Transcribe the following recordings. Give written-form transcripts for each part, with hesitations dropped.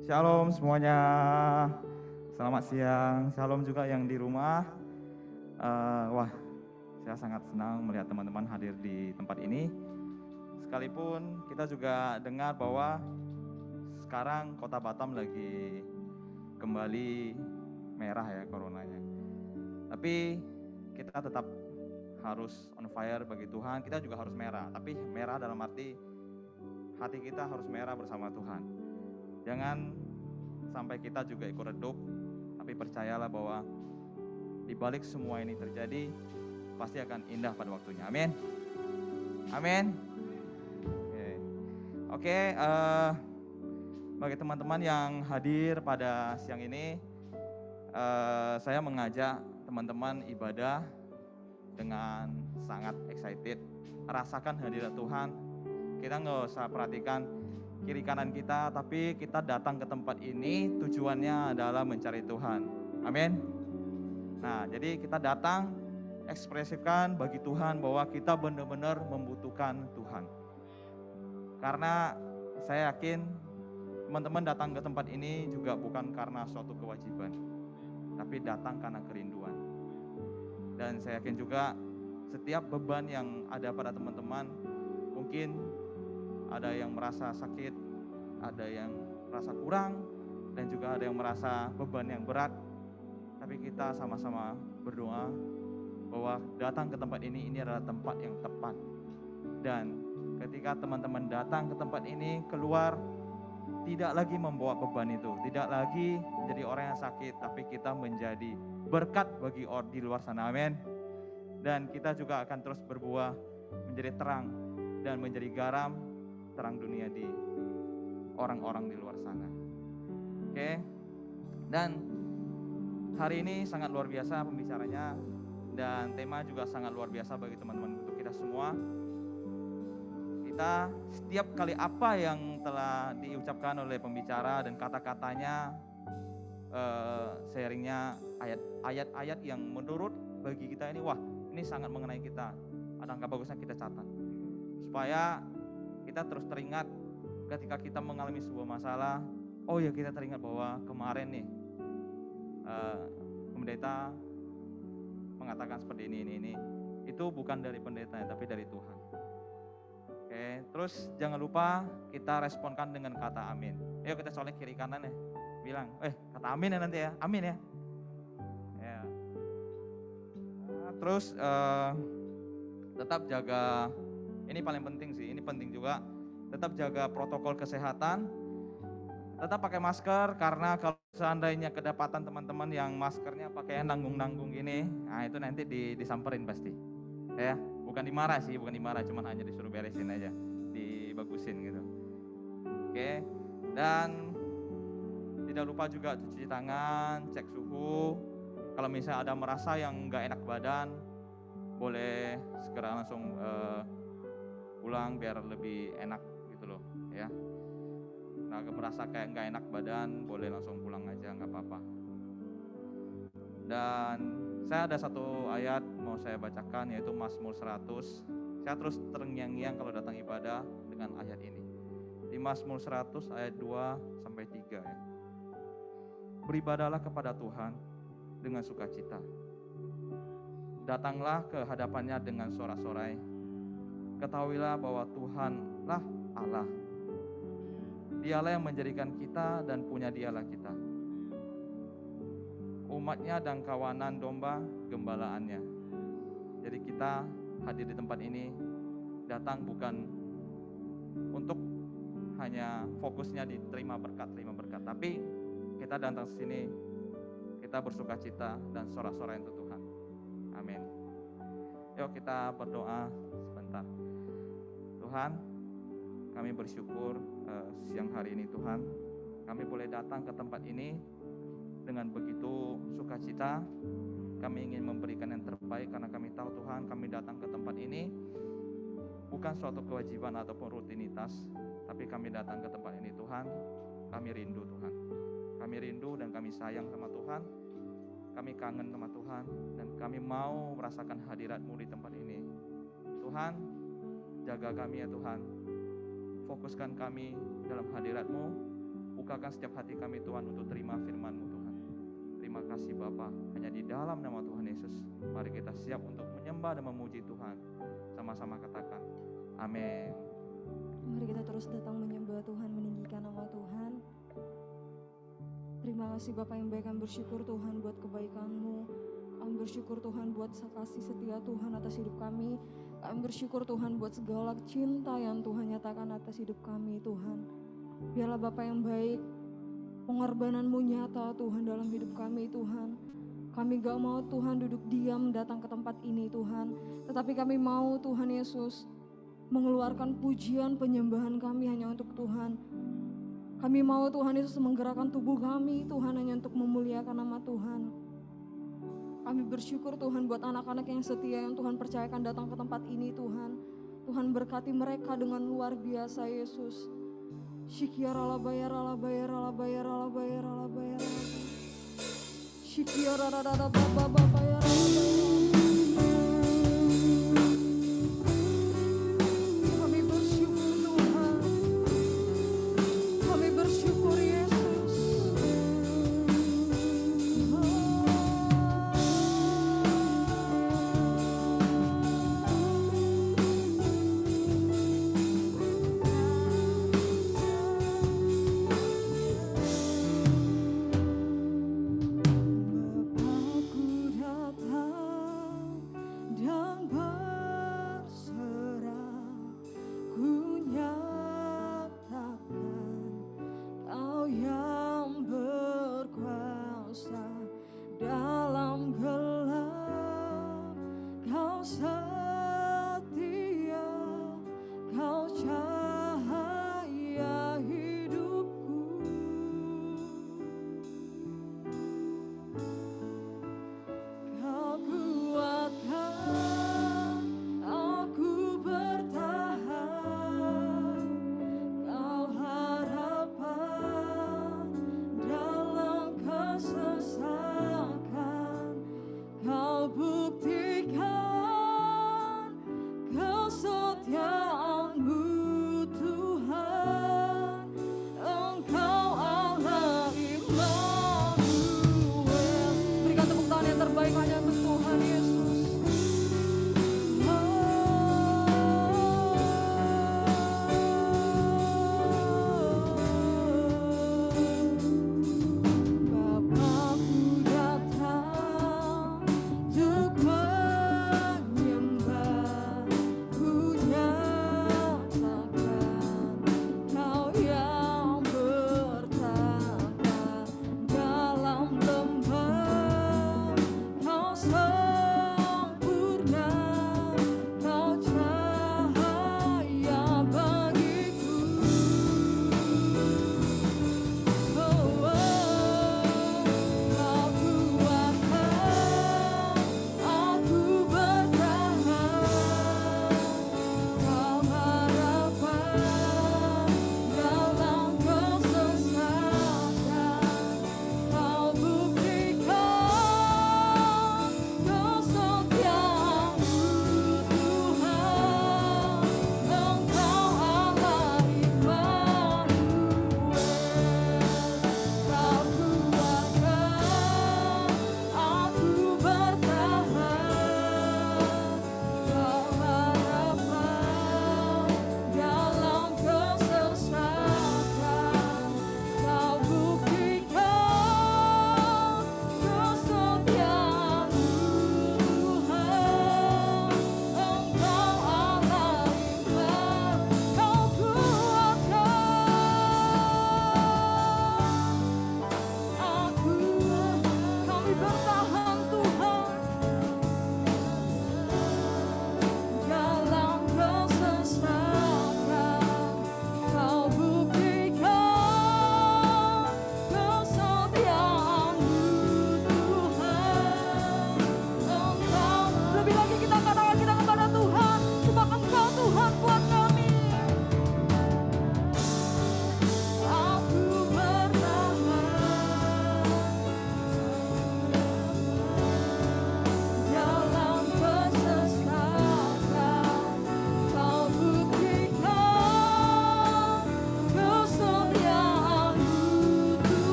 Shalom semuanya. Selamat siang. Shalom juga yang di rumah. Wah, saya sangat senang melihat teman-teman hadir di tempat ini. Sekalipun kita juga dengar bahwa sekarang Kota Batam lagi kembali merah ya coronanya. Tapi kita tetap harus on fire bagi Tuhan. Kita juga harus merah. Tapi merah dalam arti hati kita harus merah bersama Tuhan. Jangan sampai kita juga ikut redup, tapi percayalah bahwa di balik semua ini terjadi, pasti akan indah pada waktunya. Amin. Amin. Oke, bagi teman-teman yang hadir pada siang ini, saya mengajak teman-teman ibadah dengan sangat excited. Rasakan hadirat Tuhan. Kita nggak usah perhatikan kiri kanan kita, tapi kita datang ke tempat ini tujuannya adalah mencari Tuhan. Amin. Nah, jadi kita datang ekspresifkan bagi Tuhan bahwa kita benar-benar membutuhkan Tuhan. Karena saya yakin teman-teman datang ke tempat ini juga bukan karena suatu kewajiban, tapi datang karena kerinduan. Dan saya yakin juga setiap beban yang ada pada teman-teman, mungkin ada yang merasa sakit, ada yang merasa kurang, dan juga ada yang merasa beban yang berat. Tapi kita sama-sama berdoa bahwa datang ke tempat ini adalah tempat yang tepat. Dan ketika teman-teman datang ke tempat ini, keluar tidak lagi membawa beban itu, tidak lagi menjadi orang yang sakit, tapi kita menjadi berkat bagi orang di luar sana. Amin. Dan kita juga akan terus berbuah menjadi terang dan menjadi garam terang dunia di orang-orang di luar sana. Oke. Dan hari ini sangat luar biasa pembicaranya, dan tema juga sangat luar biasa bagi teman-teman untuk kita semua. Kita setiap kali apa yang telah diucapkan oleh pembicara dan kata-katanya, sharingnya ayat-ayat yang menurut bagi kita ini, wah ini sangat mengenai kita. Ada angka bagusnya kita catat supaya kita terus teringat ketika kita mengalami sebuah masalah. Oh ya, kita teringat bahwa kemarin nih pendeta mengatakan seperti ini. Itu bukan dari pendeta tapi dari Tuhan. Oke, terus jangan lupa kita responkan dengan kata amin. Ayo kita colek kiri kanan ya, bilang, kata amin ya nanti ya, amin ya. Terus tetap jaga, ini paling penting sih, ini penting juga, tetap jaga protokol kesehatan, tetap pakai masker, karena kalau seandainya kedapatan teman-teman yang maskernya pakai nanggung-nanggung gini, nah itu nanti disamperin pasti, ya. Bukan dimarah, cuman hanya disuruh beresin aja, dibagusin gitu. Oke, dan tidak lupa juga cuci tangan, cek suhu. Kalau misalnya ada merasa yang nggak enak badan, boleh segera langsung pulang biar lebih enak gitu loh, ya. Nah, merasa kayak nggak enak badan, boleh langsung pulang aja, nggak apa-apa. Dan saya ada satu ayat mau saya bacakan, yaitu Mazmur 100. Saya terus terngiang-ngiang kalau datang ibadah dengan ayat ini. Di Mazmur 100 ayat 2-3 ya. Beribadahlah kepada Tuhan dengan sukacita. Datanglah ke hadapannya dengan sorak-sorai. Ketahuilah bahwa Tuhanlah Allah. Dialah yang menjadikan kita dan punya dialah kita. Umatnya dan kawanan domba gembalaannya. Jadi kita hadir di tempat ini datang bukan untuk hanya fokusnya diterima berkat, tapi kita datang ke sini kita bersuka cita dan sorak-sorai untuk Tuhan. Amin. Yuk kita berdoa sebentar. Tuhan, kami bersyukur siang hari ini Tuhan, kami boleh datang ke tempat ini dengan begitu sukacita. Kami ingin memberikan yang terbaik karena kami tahu Tuhan, kami datang ke tempat ini bukan suatu kewajiban ataupun rutinitas, tapi kami datang ke tempat ini Tuhan, kami rindu Tuhan. Kami rindu dan kami sayang sama Tuhan, kami kangen sama Tuhan, dan kami mau merasakan hadirat-Mu di tempat ini. Tuhan, jaga kami ya Tuhan, fokuskan kami dalam hadirat-Mu, Bukakan setiap hati kami Tuhan untuk terima firman-Mu Tuhan. Terima kasih Bapa, hanya di dalam nama Tuhan Yesus, mari kita siap untuk menyembah dan memuji Tuhan. Sama-sama katakan, amin. Mari kita terus datang menyembah Tuhan, meninggikan nama Tuhan. Terima kasih Bapa yang baik, kami bersyukur Tuhan buat kebaikan-Mu. Kami bersyukur Tuhan buat kasih setia Tuhan atas hidup kami. Kami bersyukur Tuhan buat segala cinta yang Tuhan nyatakan atas hidup kami Tuhan. Biarlah Bapa yang baik, pengorbanan-Mu nyata Tuhan dalam hidup kami Tuhan. Kami gak mau Tuhan duduk diam datang ke tempat ini Tuhan. Tetapi kami mau Tuhan Yesus mengeluarkan pujian penyembahan kami hanya untuk Tuhan. Kami mau Tuhan Yesus menggerakkan tubuh kami Tuhan hanya untuk memuliakan nama Tuhan. Kami bersyukur Tuhan buat anak-anak yang setia yang Tuhan percayakan datang ke tempat ini Tuhan. Tuhan berkati mereka dengan luar biasa Yesus. Shikiara bayara bayara bayara bayara bayara. Shikiara bayara bayara. Kami bersyukur Tuhan. Kami bersyukur Yesus. Kau buktikan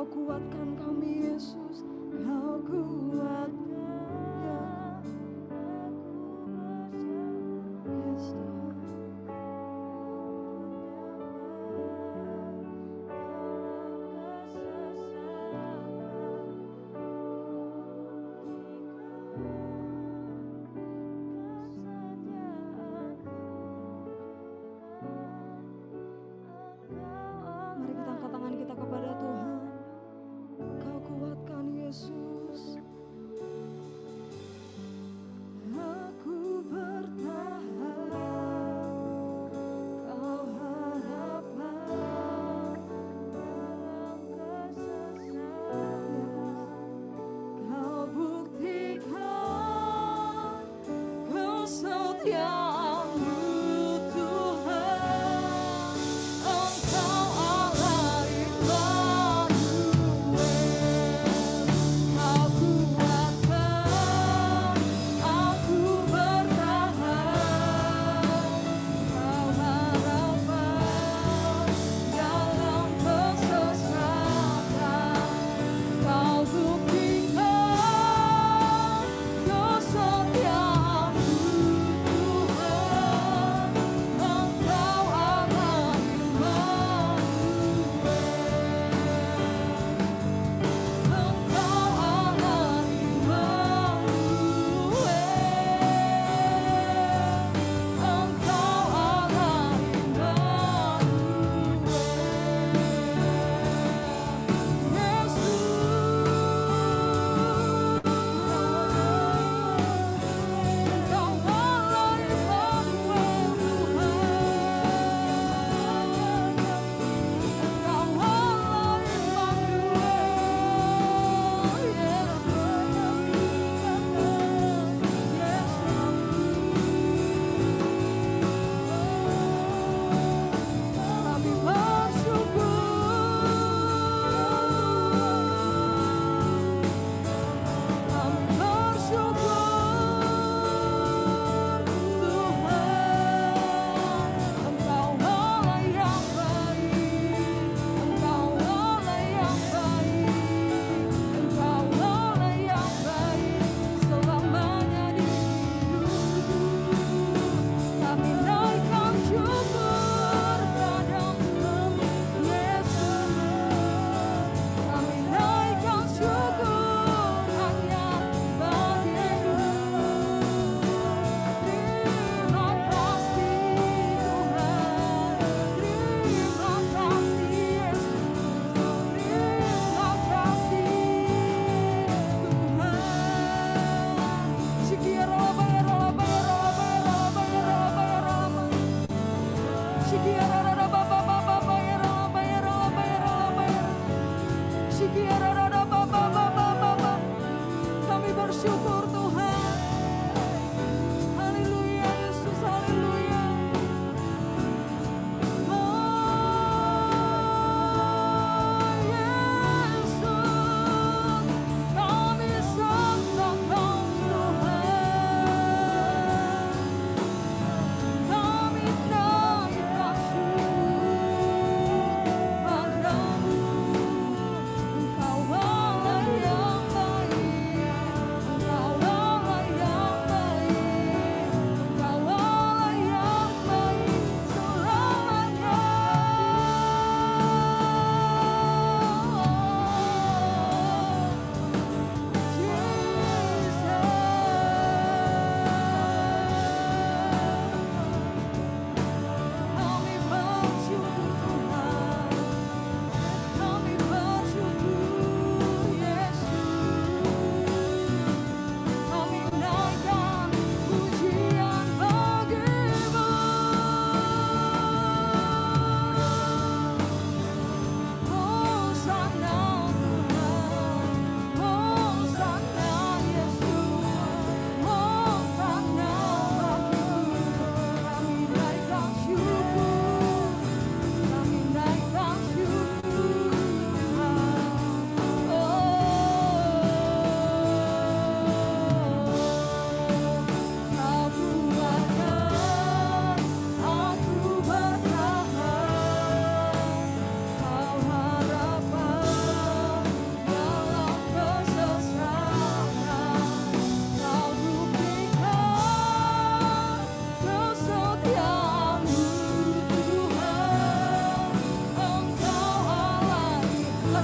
kuatkan kami Yesus, Kau kuatkan Yes Tuhan. Mari kita angkat tangan kita kepada Tuhan. Kau kuatkan Yesus. Aku bertahan, Kau harapan dalam kesesakan. Kau buktikan kesetiaan-Mu Tuhan. Engkau Allah Immanuel. Kau kuatkan, aku bertahan. Kau harapan dalam kesesakan. Kau buktikan kesetiaan-Mu Tuhan.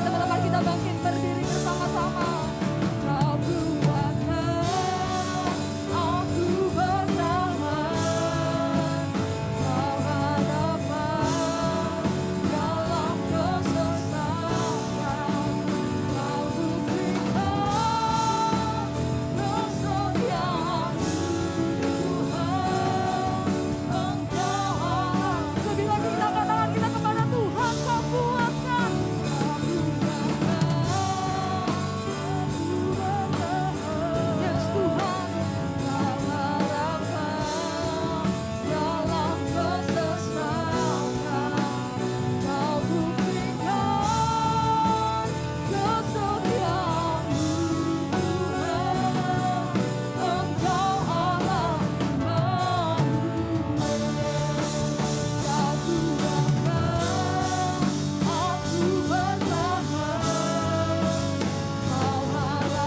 teman-teman kita bangkit berdiri bersama-sama. Kau kuatkan aku bersama, kau hadapan dalam kesesakan, kau buktikan kesetiaan Tuhan, Engkau Allah. Lebih lagi kita angkat tangan kita kepada Tuhan, kau kuatkan, kau kuatkan, yes Tuhan, kau harapan dalam kesesakan, kau buktikan kesetiaan-Mu Tuhan, Engkau Allah Immanuel. Kau kuatkan aku bertahan, kau harapan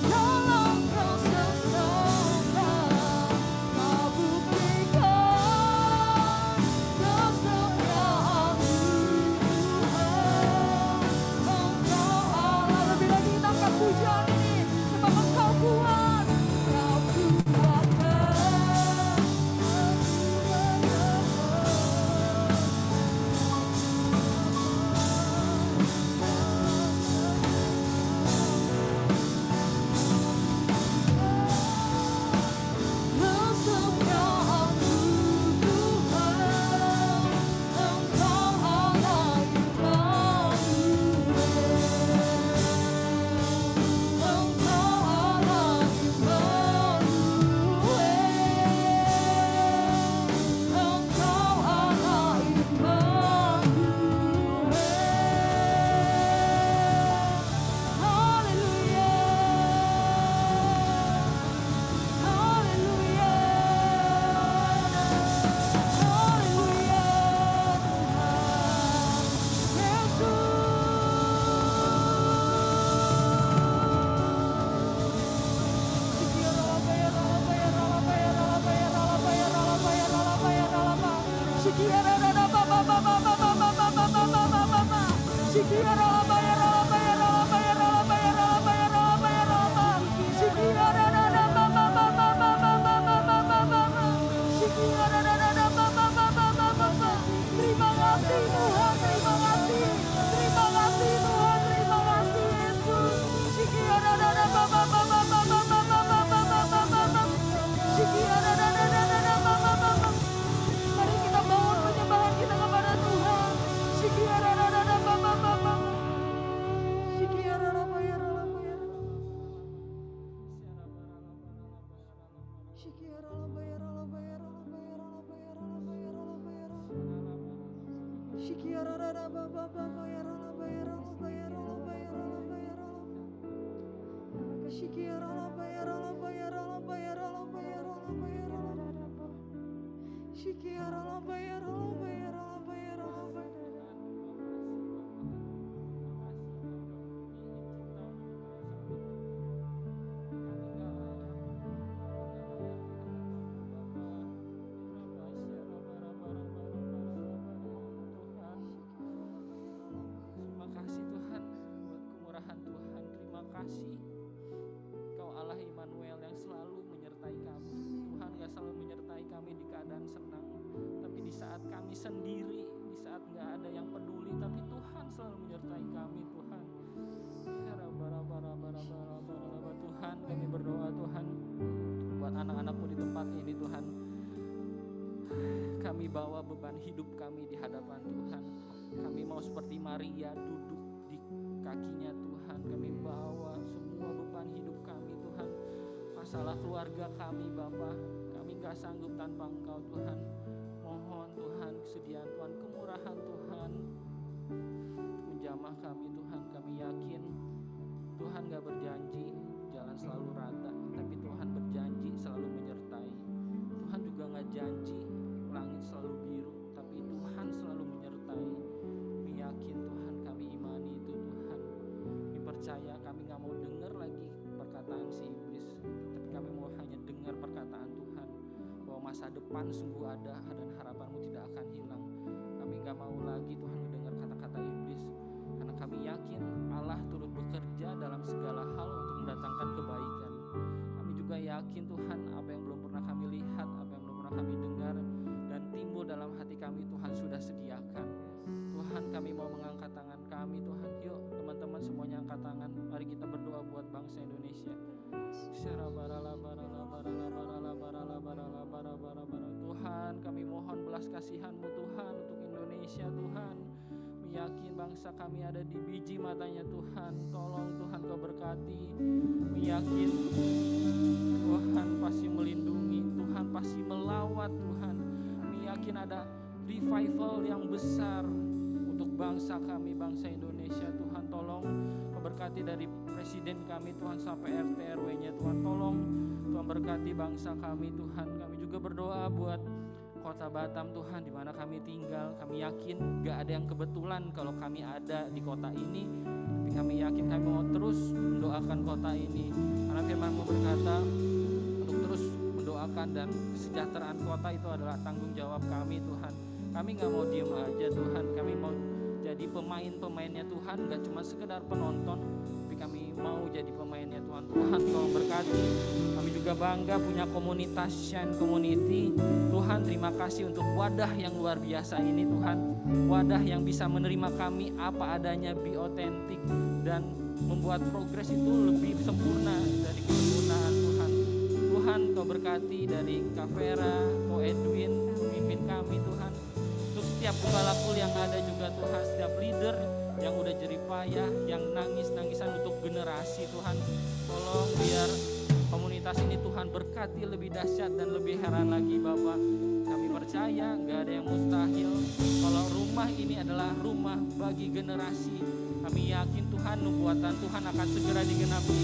dalam kesesakan, kau buktikan kesetiaan-Mu Tuhan, Engkau Allah. Lebih lagi kita angkat pujian ini, sebab Engkau kuat, kau kuatkan kesetiaan-Mu Tuhan, Engkau Allah Immanuel, Engkau Allah Immanuel, Engkau Allah Immanuel. Haleluya, haleluya, haleluya Terima kasih Tuhan, terima kasih, terima kasih Tuhan, terima kasih Yesus. Mari kita bangun penyembahan kita kepada Tuhan. Terima kasih Tuhan buat kemurahan Tuhan. Terima kasih Kau Allah Immanuel yang selalu menyertai kami. Tuhan gak selalu menyertai kami di keadaan senang, tapi di saat kami sendiri, di saat gak ada yang peduli, tapi Tuhan selalu menyertai kami Tuhan. Tuhan, kami berdoa Tuhan buat anak-anakmu di tempat ini Tuhan. Kami bawa beban hidup kami di hadapan Tuhan. Kami mau seperti Maria duduk di kakinya Tuhan. Kami bawa semua beban hidup kami Tuhan. Masalah keluarga kami Bapa, kami gak sanggup tanpa Engkau Tuhan. Mohon Tuhan kesediaan Tuhan, kemurahan Tuhan menjamah kami Tuhan. Kami yakin Tuhan gak berjanji jalan selalu rata, tapi Tuhan berjanji selalu menyertai. Tuhan juga gak janji langit selalu biru, tapi Tuhan selalu menyertai. Kami yakin Tuhan, kami imani itu Tuhan. Kami percaya, kami gak mau dengar lagi perkataan si iblis, tapi kami mau hanya dengar perkataan Tuhan, bahwa masa depan sungguh ada dan harapanmu tidak akan hilang. Kami gak mau lagi Tuhan mendengar kata-kata iblis, bangsa Indonesia. Tuhan, kami mohon belas kasihan-Mu Tuhan untuk Indonesia Tuhan. Yakin bangsa kami ada di biji matanya Tuhan. Tolong Tuhan Kau berkati. Yakin Tuhan pasti melindungi, Tuhan pasti melawat Tuhan. Yakin ada revival yang besar untuk bangsa kami, bangsa Indonesia Tuhan. Tolong Kau berkati dari presiden kami Tuhan sampai RT RW-nya Tuhan. Tolong Tuhan berkati bangsa kami Tuhan. Kami juga berdoa buat Kota Batam Tuhan, di mana kami tinggal. Kami yakin gak ada yang kebetulan kalau kami ada di kota ini, tapi kami yakin kami mau terus mendoakan kota ini, karena firman-Mu berkata untuk terus mendoakan, dan kesejahteraan kota itu adalah tanggung jawab kami Tuhan. Kami gak mau diem aja Tuhan, kami mau jadi pemain-pemainnya Tuhan, gak cuma sekedar penonton, tapi kami mau jadi pemainnya Tuhan. Tuhan Tolong berkati. Kami juga bangga punya komunitas Shine Community. Tuhan, terima kasih untuk wadah yang luar biasa ini Tuhan. Wadah yang bisa menerima kami apa adanya, be authentic, dan membuat progres itu lebih sempurna dari kesempurnaan Tuhan. Tuhan Kau berkati dari Kak Vera, Ko Edwin, pemimpin kami Tuhan. Untuk setiap pembalapul yang ada juga Tuhan, setiap leader yang udah jeripayah, yang nangis-nangisan untuk generasi Tuhan. Tolong biar komunitas ini Tuhan berkati lebih dahsyat dan lebih heran lagi Bapak. Kami percaya gak ada yang mustahil. Kalau rumah ini adalah rumah bagi generasi, kami yakin Tuhan nubuatan Tuhan akan segera digenapi.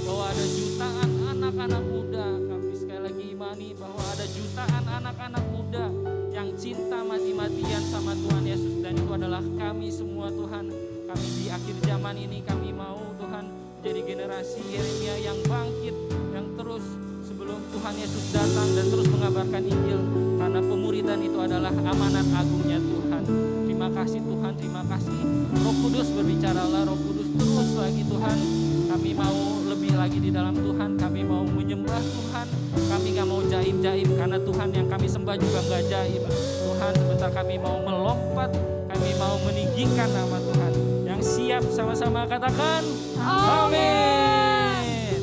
Bahwa ada jutaan anak-anak muda, kami sekali lagi imani bahwa ada jutaan anak-anak muda yang cinta mati-matian sama Tuhan Yesus, dan itu adalah kami semua Tuhan. Kami di akhir zaman ini kami mau Tuhan jadi generasi Yeremia yang bangkit, yang terus sebelum Tuhan Yesus datang dan terus mengabarkan Injil, karena pemuridan itu adalah amanat agungnya Tuhan. Terima kasih Tuhan, terima kasih. Roh Kudus berbicaralah, Roh Kudus terus lagi Tuhan. Kami mau lebih lagi di dalam Tuhan, kami mau menyembah Tuhan. Kami gak mau jaim-jaim, karena Tuhan yang kami sembah juga gak jaim. Tuhan, sebentar kami mau melompat, kami mau meninggikan nama Tuhan. Yang siap sama-sama katakan amin.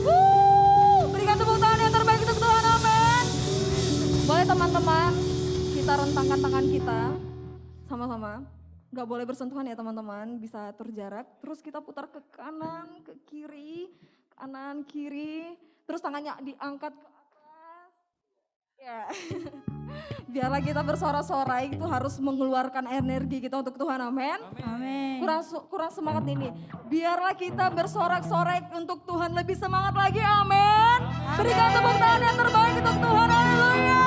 Berikan tepuk tangan yang terbaik untuk Tuhan, amin. Boleh teman-teman kita rentangkan tangan kita sama-sama. Gak boleh bersentuhan ya teman-teman, bisa atur jarak. Terus kita putar ke kanan, ke kiri, kanan, kiri. Terus tangannya diangkat ke atas. Ya. Biarlah kita bersorak-sorai, itu harus mengeluarkan energi kita untuk Tuhan, amin. Amin. Kurang semangat ini. Biarlah kita bersorak-sorai untuk Tuhan, lebih semangat lagi, amin. Berikan tepuk tangan yang terbaik untuk Tuhan, haleluya.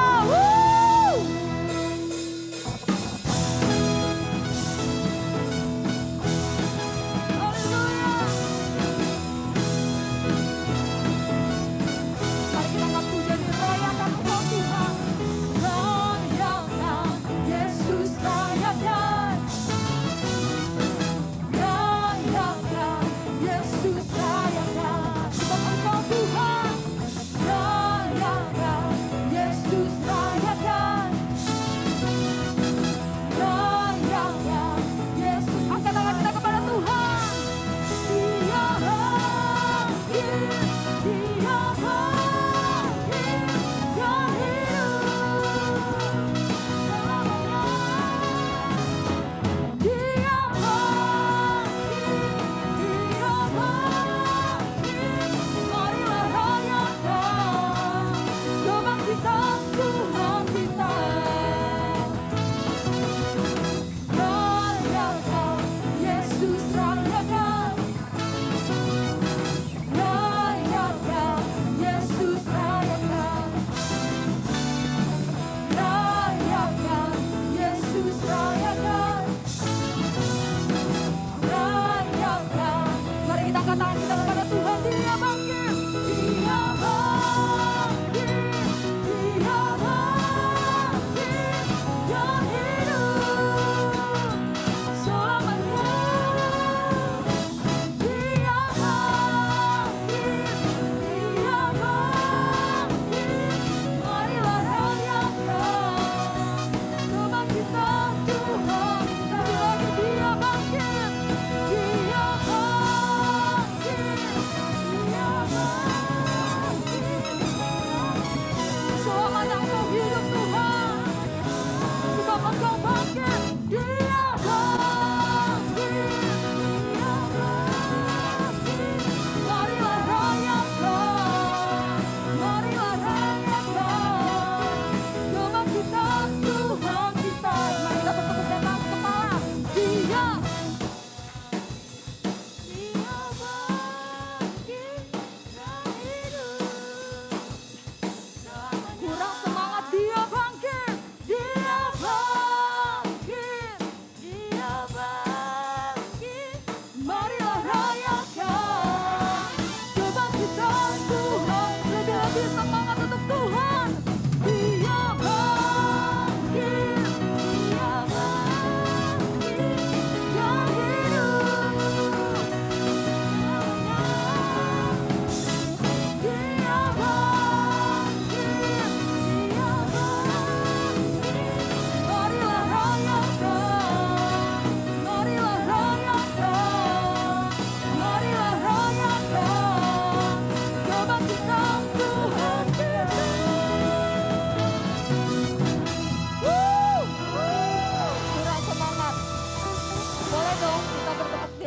Yesus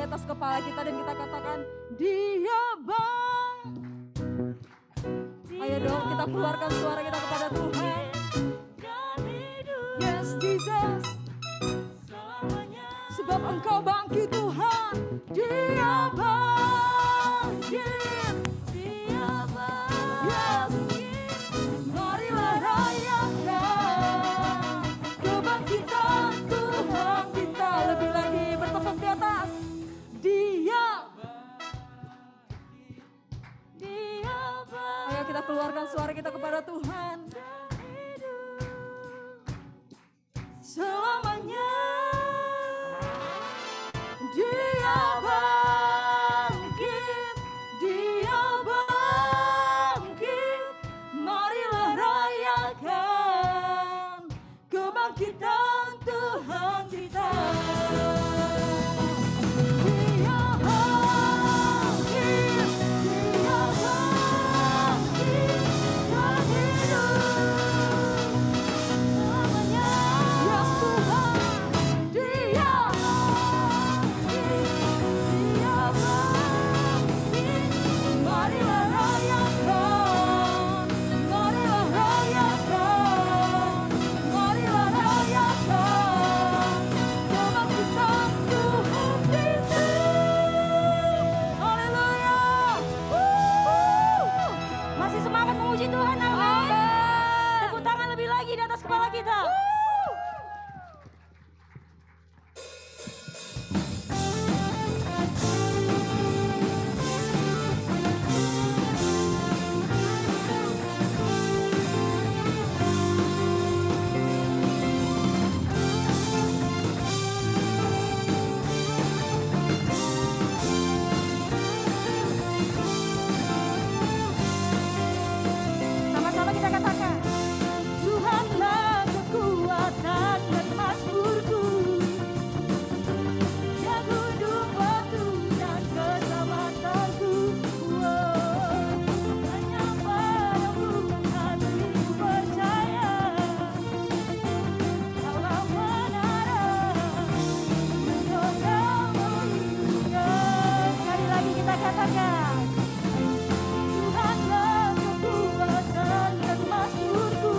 atas kepala kita dan kita katakan, Dia Bang. Ayo dong kita keluarkan suara kita kepada Tuhan. Yes Jesus. Sebab Engkau bangkit Tuhan. Dia bangkit. Dia bangkit. Marilah rayakan kebangkitan Tuhan kita. Lebih lagi bertepuk di atas. Dia bangkit. Ayo kita keluarkan suara kita kepada Tuhan. Selamanya Dia bangkit, Dia bangkit. Marilah rayakan kebangkitan Tuhan kita. Dia bangkit, Dia bangkit dan hidup. Selamanya, yes Tuhan. Dia marilah rayakan, marilah rayakan, marilah rayakan kebangkitan Tuhan kita. Haleluya. Masih semangat memuji Tuhan, amin. Tepuk tangan lebih lagi di atas kepala kita. Sama-sama kita katakan, Tuhanlah kekuatan dan mazmurku, Dia gunung batu dan keselamatanku. Hanya padamu hatiku percaya, Kaulah menara menyongsong melindungi. Sekali lagi kita katakan, Tuhanlah kekuatan dan mazmurku,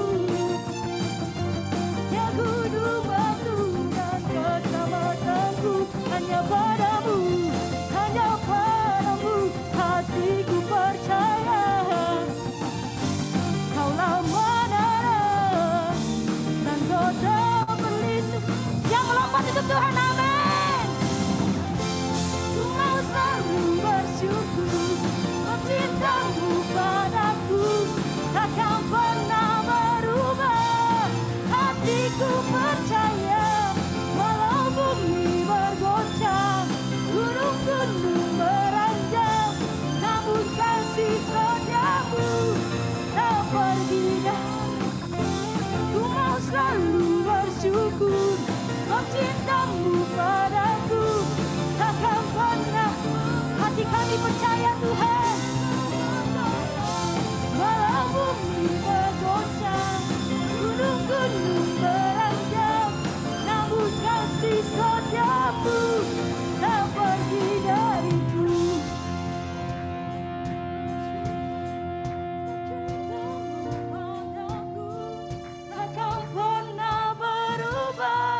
Dia gunung batu dan keselamatanku. Hanya padamu hatiku percaya, Kaulah menara dan kota berlindung. Yang melompat untuk Tuhan, amin. Ku mau selalu bersyukur, cintamu padaku takkan pernah berubah. Hatiku percaya, walau bumi bergoncang, gunung-gunung beranjak, namun kasih setiamu tak pergi dah. Ku mau selalu bersyukur, cintamu padaku takkan pernah. Hati kami percaya Tuhan, walau bumi bergoncang, gunung-gunung beranjak, namun kasih setiamu tak pergi dariku. Takkan pernah berubah.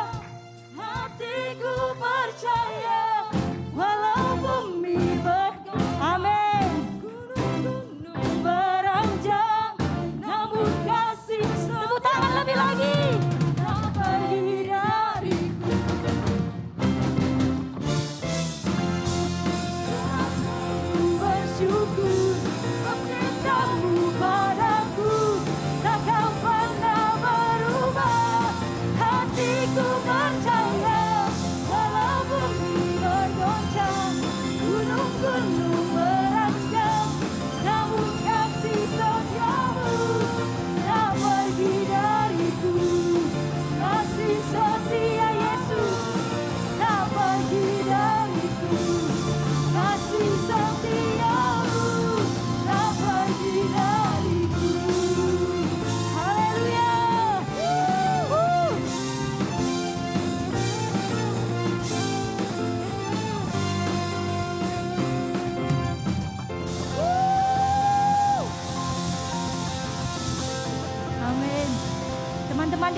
Hatiku percaya, walau bumi bergoncang. Amin.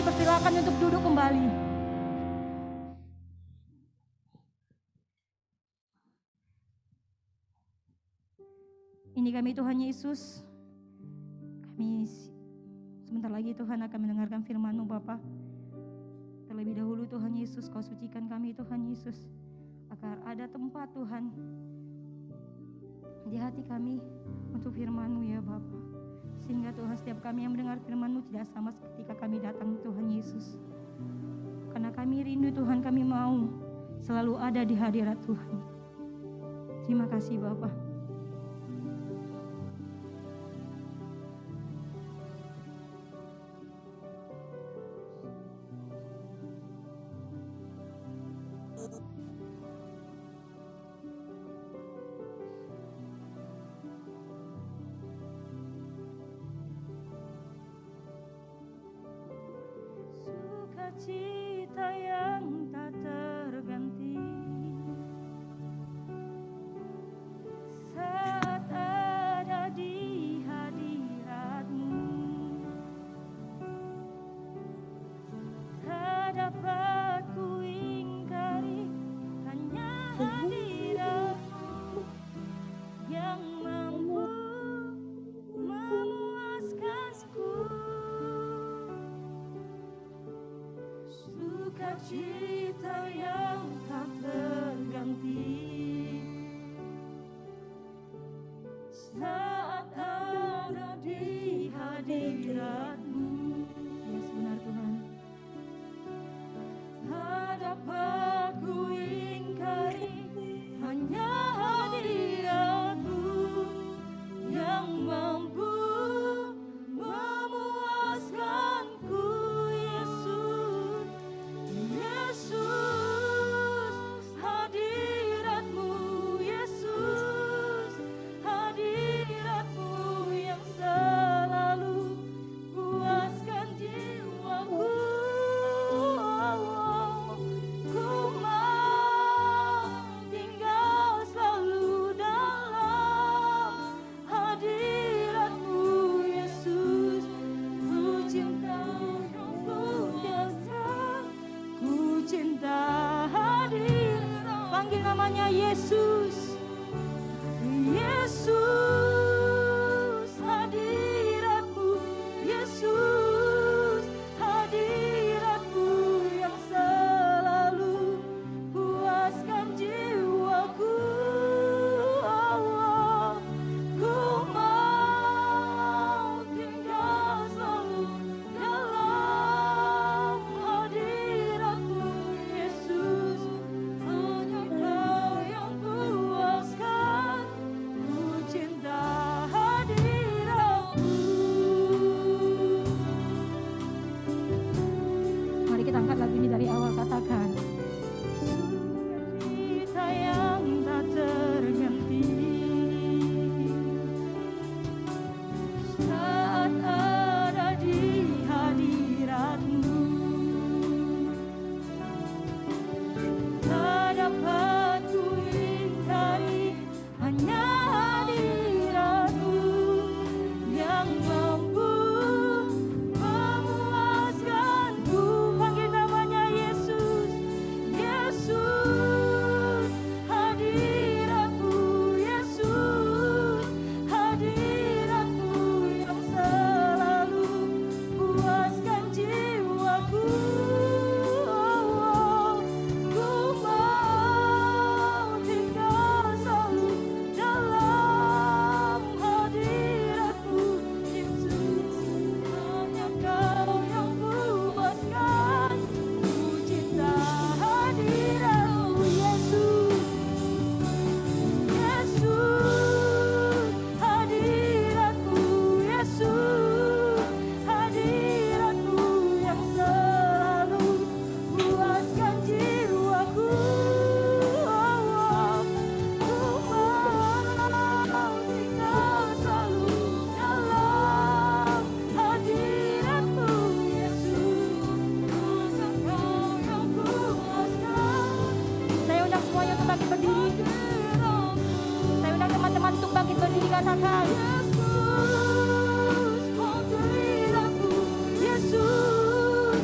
dipersilakan untuk duduk kembali. Ini kami Tuhan Yesus. Kami sebentar lagi Tuhan akan mendengarkan firman-Mu Bapa. Terlebih dahulu Tuhan Yesus, Kau sucikan kami Tuhan Yesus. Agar ada tempat Tuhan di hati kami untuk firman-Mu ya Bapa. Sehingga Tuhan setiap kami yang mendengar firman-Mu tidak sama ketika kami datang Tuhan Yesus. Karena kami rindu Tuhan, kami mau selalu ada di hadirat Tuhan. Terima kasih Bapa. Sukacita yang tak terganti saat ada di hadirat-Mu, tak dapat ku ingkari, hanya hadirat-Mu yang mampu memuaskanku. Sukacita yang tak terganti saat ada di hadirat-Mu. Yes, benar Tuhan. Tak dapat ku ingkari, hanya hadirat-Mu yang mampu memuaskanku. Yesus, hadirat-Mu, Yesus, hadirat-Mu yang selalu puaskan jiwaku. Ku mau tinggal selalu dalam hadirat-Mu, Yesus. Ku cinta Engkau biasa, ku cinta hadir. Panggil namanya Yesus. Yesus, hadirat-Mu, Yesus, hadirat-Mu yang selalu puaskan jiwaku. Ku mau tinggal selalu dalam hadirat-Mu, Yesus. Hanya Kau yang puaskan, ku cinta hadirat-Mu. Mari kita angkat lagu ini dari awal, katakan. Sukacita yang tak terganti saat ada di hadirat-Mu, tak dapat ku ingkari, hanya hadirat-Mu yang mampu memuaskanku. Panggil namanya Yesus. Yesus, hadirat-Mu, Yesus, hadirat-Mu yang selalu puaskan jiwaku. Ku mau tinggal selalu dalam hadirat-Mu, Yesus. Hanya Kau yang puaskan, ku cinta hadirat-Mu, Yesus. Yesus, hadirat-Mu, Yesus, hadirat-Mu yang selalu puaskan jiwaku. Ku mau tinggal selalu dalam hadirat-Mu, Yesus. Hanya Kau yang puaskan. Saya undang semuanya untuk bangkit berdiri. Saya undang teman-teman untuk bangkit berdiri, katakan. Yesus, hadirat-Mu, Yesus,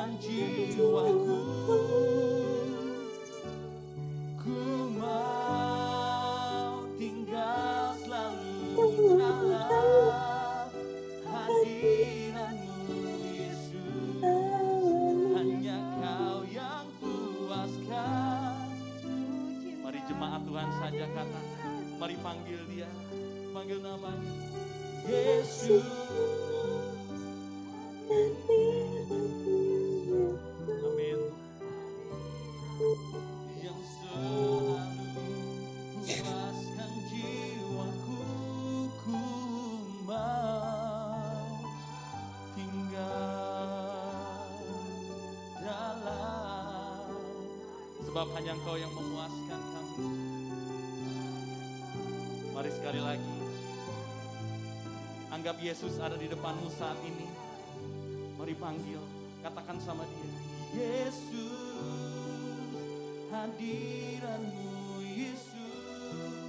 memuaskan jiwaku. Ku mau tinggal selalu dalam hadirat-Mu Yesus. Hanya Kau yang puaskan. Mari jemaat Tuhan saja katakan, mari panggil Dia, panggil namanya Yesus. Amin. Yang selalu puaskan jiwaku, ku mau tinggal dalam. Sebab hanya Engkau yang memuaskan kami. Mari sekali lagi, anggap Yesus ada di depanmu saat ini. Mari panggil, katakan sama Dia, Yesus, hadirat-Mu Yesus,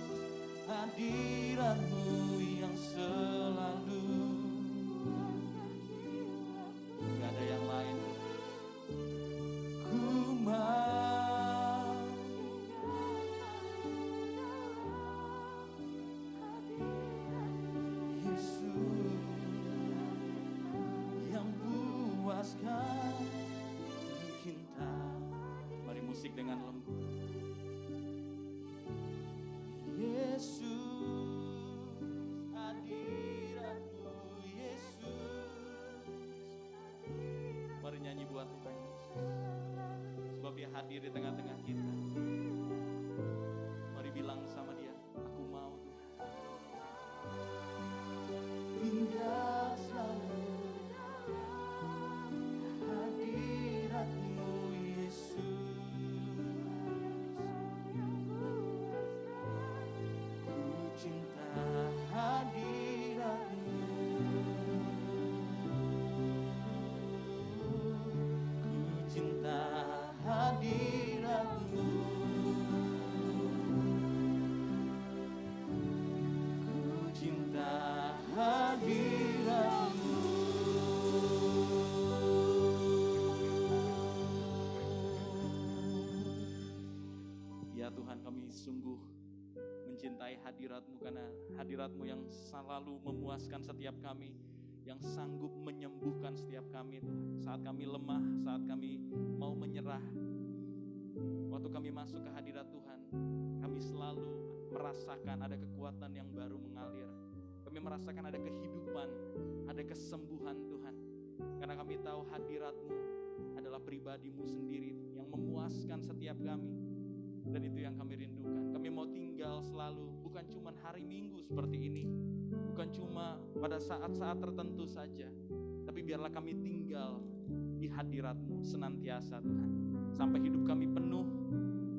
hadirat-Mu yang selalu. Gak ada yang lain. Ku mau Yesus yang puaskan cinta. Mari musik dengan lembut. Yesus, hadirat-Mu Yesus. Mari nyanyi buat Tuhan Yesus. Sebab Dia hadir di tengah-tengah kita. Mari bilang sama Dia, aku mau tinggal selalu hadirat-Mu Yesus. Ku cinta hadirat-Mu. Ku cinta hadirat-Mu. Ku cinta hadirat-Mu. Ya Tuhan, kami sungguh mencintai hadirat-Mu, karena hadirat-Mu yang selalu memuaskan setiap kami, yang sanggup menyembuhkan setiap kami Tuhan. Saat kami lemah, saat kami mau menyerah, waktu kami masuk ke hadirat Tuhan, kami selalu merasakan ada kekuatan yang baru mengalir. Kami merasakan ada kehidupan, ada kesembuhan Tuhan. Karena kami tahu hadirat-Mu adalah pribadi-Mu sendiri yang memuaskan setiap kami. Dan itu yang kami rindukan. Kami mau tinggal selalu, bukan cuma hari Minggu seperti ini, bukan cuma pada saat-saat tertentu saja, tapi biarlah kami tinggal di hadirat-Mu senantiasa Tuhan. Sampai hidup kami penuh,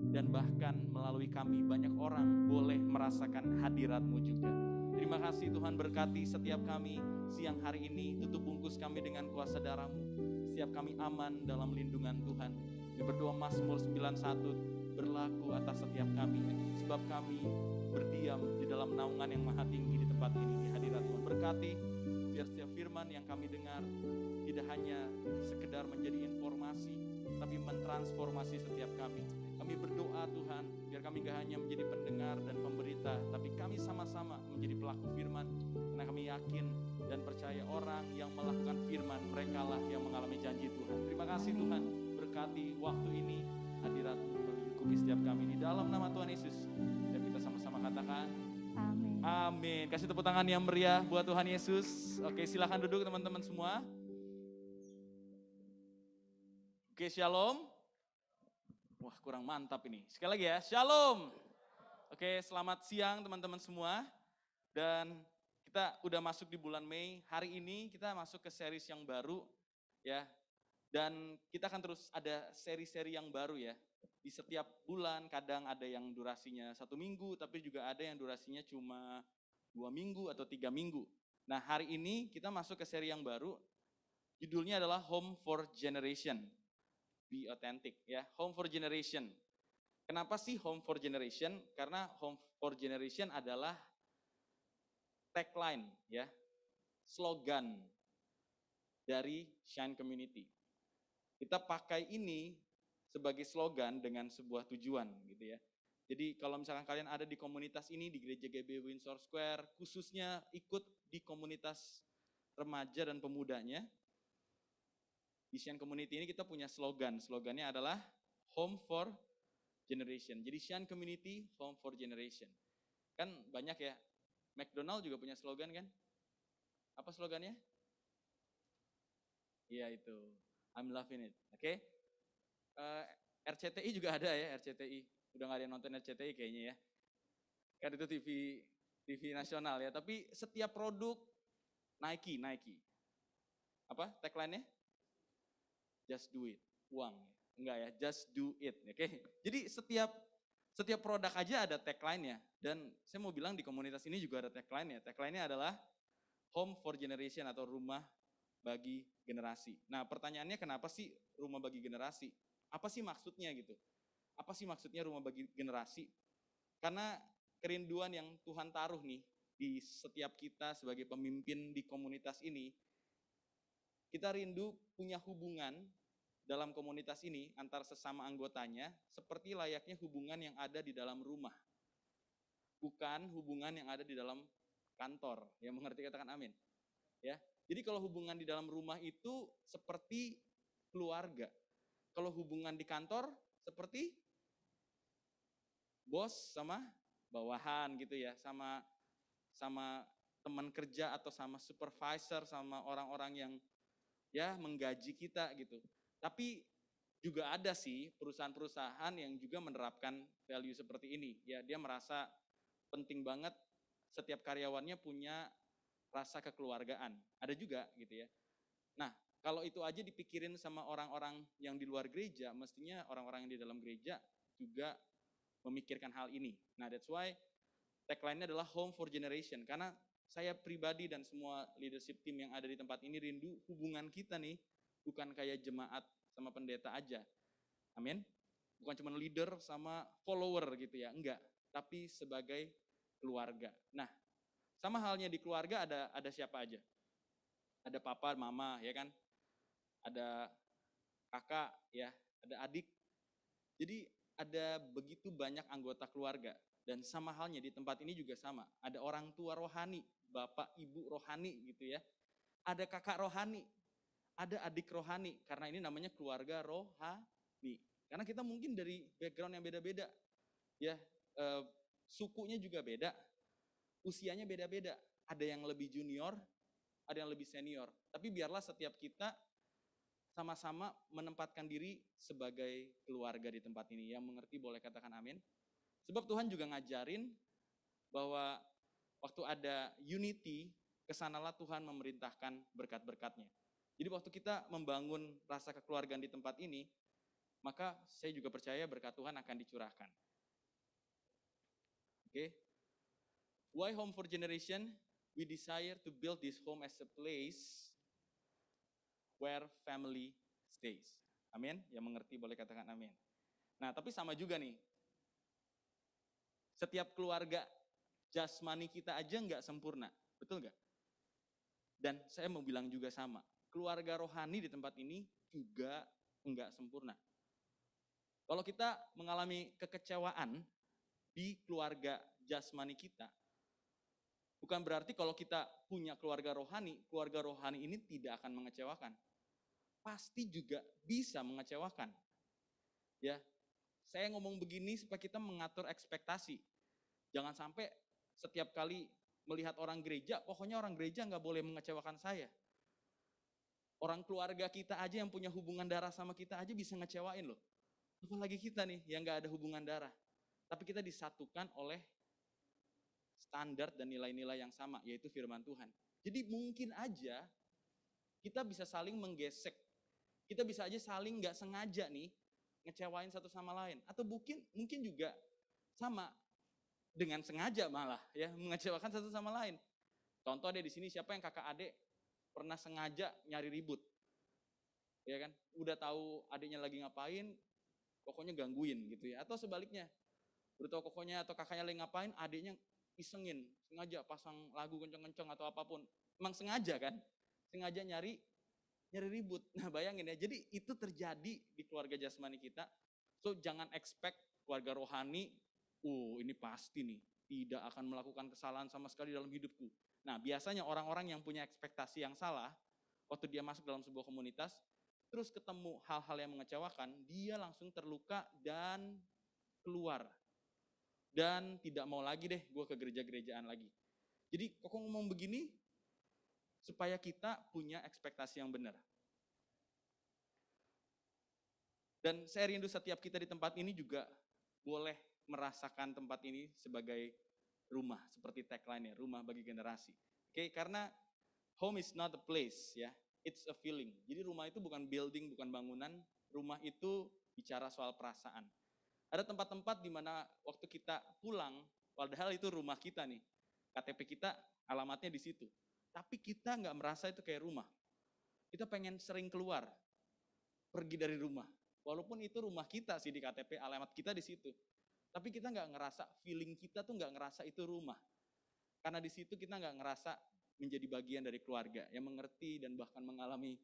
dan bahkan melalui kami banyak orang boleh merasakan hadirat-Mu juga. Terima kasih Tuhan, berkati setiap kami siang hari ini, tutup bungkus kami dengan kuasa darah-Mu. Setiap kami aman dalam lindungan Tuhan. Kami berdoa Mazmur 91 berlaku atas setiap kami, sebab kami berdiam di dalam naungan yang maha tinggi di tempat ini, di hadirat Tuhan. Berkati, biar setiap firman yang kami dengar tidak hanya sekedar menjadi informasi, tapi mentransformasi setiap kami. Kami berdoa Tuhan, biar kami gak hanya menjadi pendengar dan pemberita, tapi kami sama-sama menjadi pelaku firman, karena kami yakin dan percaya orang yang melakukan firman, merekalah yang mengalami janji Tuhan. Terima kasih Tuhan, berkati waktu ini, hadirat-Mu melingkupi setiap kami. Di dalam nama Tuhan Yesus, dan kita sama-sama katakan, Amin. amin. Kasih tepuk tangan yang meriah buat Tuhan Yesus. Oke, silakan duduk teman-teman semua. Oke, shalom. Wah, kurang mantap ini. Sekali lagi ya, shalom. Oke, selamat siang teman-teman semua. Dan kita udah masuk di bulan Mei. Hari ini kita masuk ke series yang baru ya. Dan kita akan terus ada seri-seri yang baru ya. Di setiap bulan kadang ada yang durasinya 1 minggu, tapi juga ada yang durasinya cuma 2 minggu atau 3 minggu. Nah, hari ini kita masuk ke seri yang baru. Judulnya adalah Home for Generation. Be authentic ya, Home for Generation. Kenapa sih Home for Generation? Karena Home for Generation adalah tagline ya, slogan dari Shine Community. Kita pakai ini sebagai slogan dengan sebuah tujuan gitu ya. Jadi kalau misalkan kalian ada di komunitas ini, di Gereja GB Windsor Square, khususnya ikut di komunitas remaja dan pemudanya, di Sian Community ini kita punya slogan. Slogannya adalah Home for Generation. Jadi Sian Community, Home for Generation. Kan banyak ya, McDonald juga punya slogan kan? Apa slogannya? Iya itu, I'm loving it. Oke? RCTI juga ada ya, RCTI. Udah gak ada yang nonton RCTI kayaknya ya. Kan itu TV nasional ya. Tapi setiap produk Nike. Apa tagline-nya? Just do it. Uang. Enggak ya, just do it. Oke? Jadi setiap produk aja ada tagline-nya. Dan saya mau bilang di komunitas ini juga ada tagline-nya. Tagline-nya adalah Home for Generation atau rumah bagi generasi. Nah, pertanyaannya kenapa sih rumah bagi generasi? Apa sih maksudnya gitu? Apa sih maksudnya rumah bagi generasi? Karena kerinduan yang Tuhan taruh nih di setiap kita sebagai pemimpin di komunitas ini, kita rindu punya hubungan dalam komunitas ini antar sesama anggotanya seperti layaknya hubungan yang ada di dalam rumah. Bukan hubungan yang ada di dalam kantor. Yang mengerti katakan amin. Ya. Jadi kalau hubungan di dalam rumah itu seperti keluarga. Kalau hubungan di kantor seperti bos sama bawahan gitu ya, sama teman kerja atau sama supervisor, sama orang-orang yang ya menggaji kita gitu. Tapi juga ada sih perusahaan-perusahaan yang juga menerapkan value seperti ini. Ya, dia merasa penting banget setiap karyawannya punya rasa kekeluargaan. Ada juga gitu ya. Nah, kalau itu aja dipikirin sama orang-orang yang di luar gereja, mestinya orang-orang yang di dalam gereja juga memikirkan hal ini. Nah, that's why tagline-nya adalah Home for Generation. Karena saya pribadi dan semua leadership team yang ada di tempat ini rindu hubungan kita nih, bukan kayak jemaat sama pendeta aja. Amin. Bukan cuma leader sama follower gitu ya, enggak. Tapi sebagai keluarga. Nah, sama halnya di keluarga ada siapa aja? Ada papa, mama, ya kan? Ada kakak, ya, ada adik. Jadi ada begitu banyak anggota keluarga. Dan sama halnya di tempat ini juga sama. Ada orang tua rohani, bapak, ibu rohani gitu ya. Ada kakak rohani, ada adik rohani. Karena ini namanya keluarga rohani. Karena kita mungkin dari background yang beda-beda. Ya, sukunya juga beda. Usianya beda-beda. Ada yang lebih junior, ada yang lebih senior. Tapi biarlah setiap kita sama-sama menempatkan diri sebagai keluarga di tempat ini. Yang mengerti boleh katakan amin. Sebab Tuhan juga ngajarin bahwa waktu ada unity, kesanalah Tuhan memerintahkan berkat-berkatnya. Jadi waktu kita membangun rasa kekeluargaan di tempat ini, maka saya juga percaya berkat Tuhan akan dicurahkan. Oke. Why Home for Generation? We desire to build this home as a place where family stays. Amin. Yang mengerti boleh katakan amin. Nah, tapi sama juga nih. Setiap keluarga jasmani kita aja nggak sempurna. Betul nggak? Dan saya mau bilang juga sama. Keluarga rohani di tempat ini juga nggak sempurna. Kalau kita mengalami kekecewaan di keluarga jasmani kita, bukan berarti kalau kita punya keluarga rohani ini tidak akan mengecewakan. Pasti juga bisa mengecewakan. Ya, saya ngomong begini supaya kita mengatur ekspektasi. Jangan sampai setiap kali melihat orang gereja, pokoknya orang gereja nggak boleh mengecewakan saya. Orang keluarga kita aja yang punya hubungan darah sama kita aja bisa ngecewain loh. Apalagi kita nih yang nggak ada hubungan darah. Tapi kita disatukan oleh standar dan nilai-nilai yang sama, yaitu firman Tuhan. Jadi mungkin aja kita bisa saling menggesek. Kita bisa aja saling nggak sengaja nih ngecewain satu sama lain. Atau mungkin juga sama dengan sengaja malah ya mengecewakan satu sama lain. Contoh deh di sini siapa yang kakak adik pernah sengaja nyari ribut, ya kan? Udah tahu adiknya lagi ngapain, pokoknya gangguin gitu ya. Atau sebaliknya, udah tahu kokonya atau kakaknya lagi ngapain, adiknya isengin, sengaja pasang lagu kenceng-kenceng atau apapun. Emang sengaja kan? Sengaja nyari nyari ribut. Nah bayangin ya, jadi itu terjadi di keluarga jasmani kita. So jangan expect keluarga rohani, ini pasti nih, tidak akan melakukan kesalahan sama sekali dalam hidupku. Nah biasanya orang-orang yang punya ekspektasi yang salah, waktu dia masuk dalam sebuah komunitas, terus ketemu hal-hal yang mengecewakan, dia langsung terluka dan keluar. Dan tidak mau lagi deh gue ke gereja-gerejaan lagi. Jadi Koko ngomong begini, supaya kita punya ekspektasi yang benar. Dan saya rindu setiap kita di tempat ini juga boleh merasakan tempat ini sebagai rumah, seperti tagline-nya, rumah bagi generasi. Oke, karena home is not a place, ya, it's a feeling. Jadi rumah itu bukan building, bukan bangunan, rumah itu bicara soal perasaan. Ada tempat-tempat di mana waktu kita pulang, padahal itu rumah kita nih, KTP kita alamatnya di situ. Tapi kita nggak merasa itu kayak rumah. Kita pengen sering keluar, pergi dari rumah. Walaupun itu rumah kita sih di KTP, alamat kita di situ. Tapi kita nggak ngerasa, feeling kita tuh nggak ngerasa itu rumah. Karena di situ kita nggak ngerasa menjadi bagian dari keluarga yang mengerti dan bahkan mengalami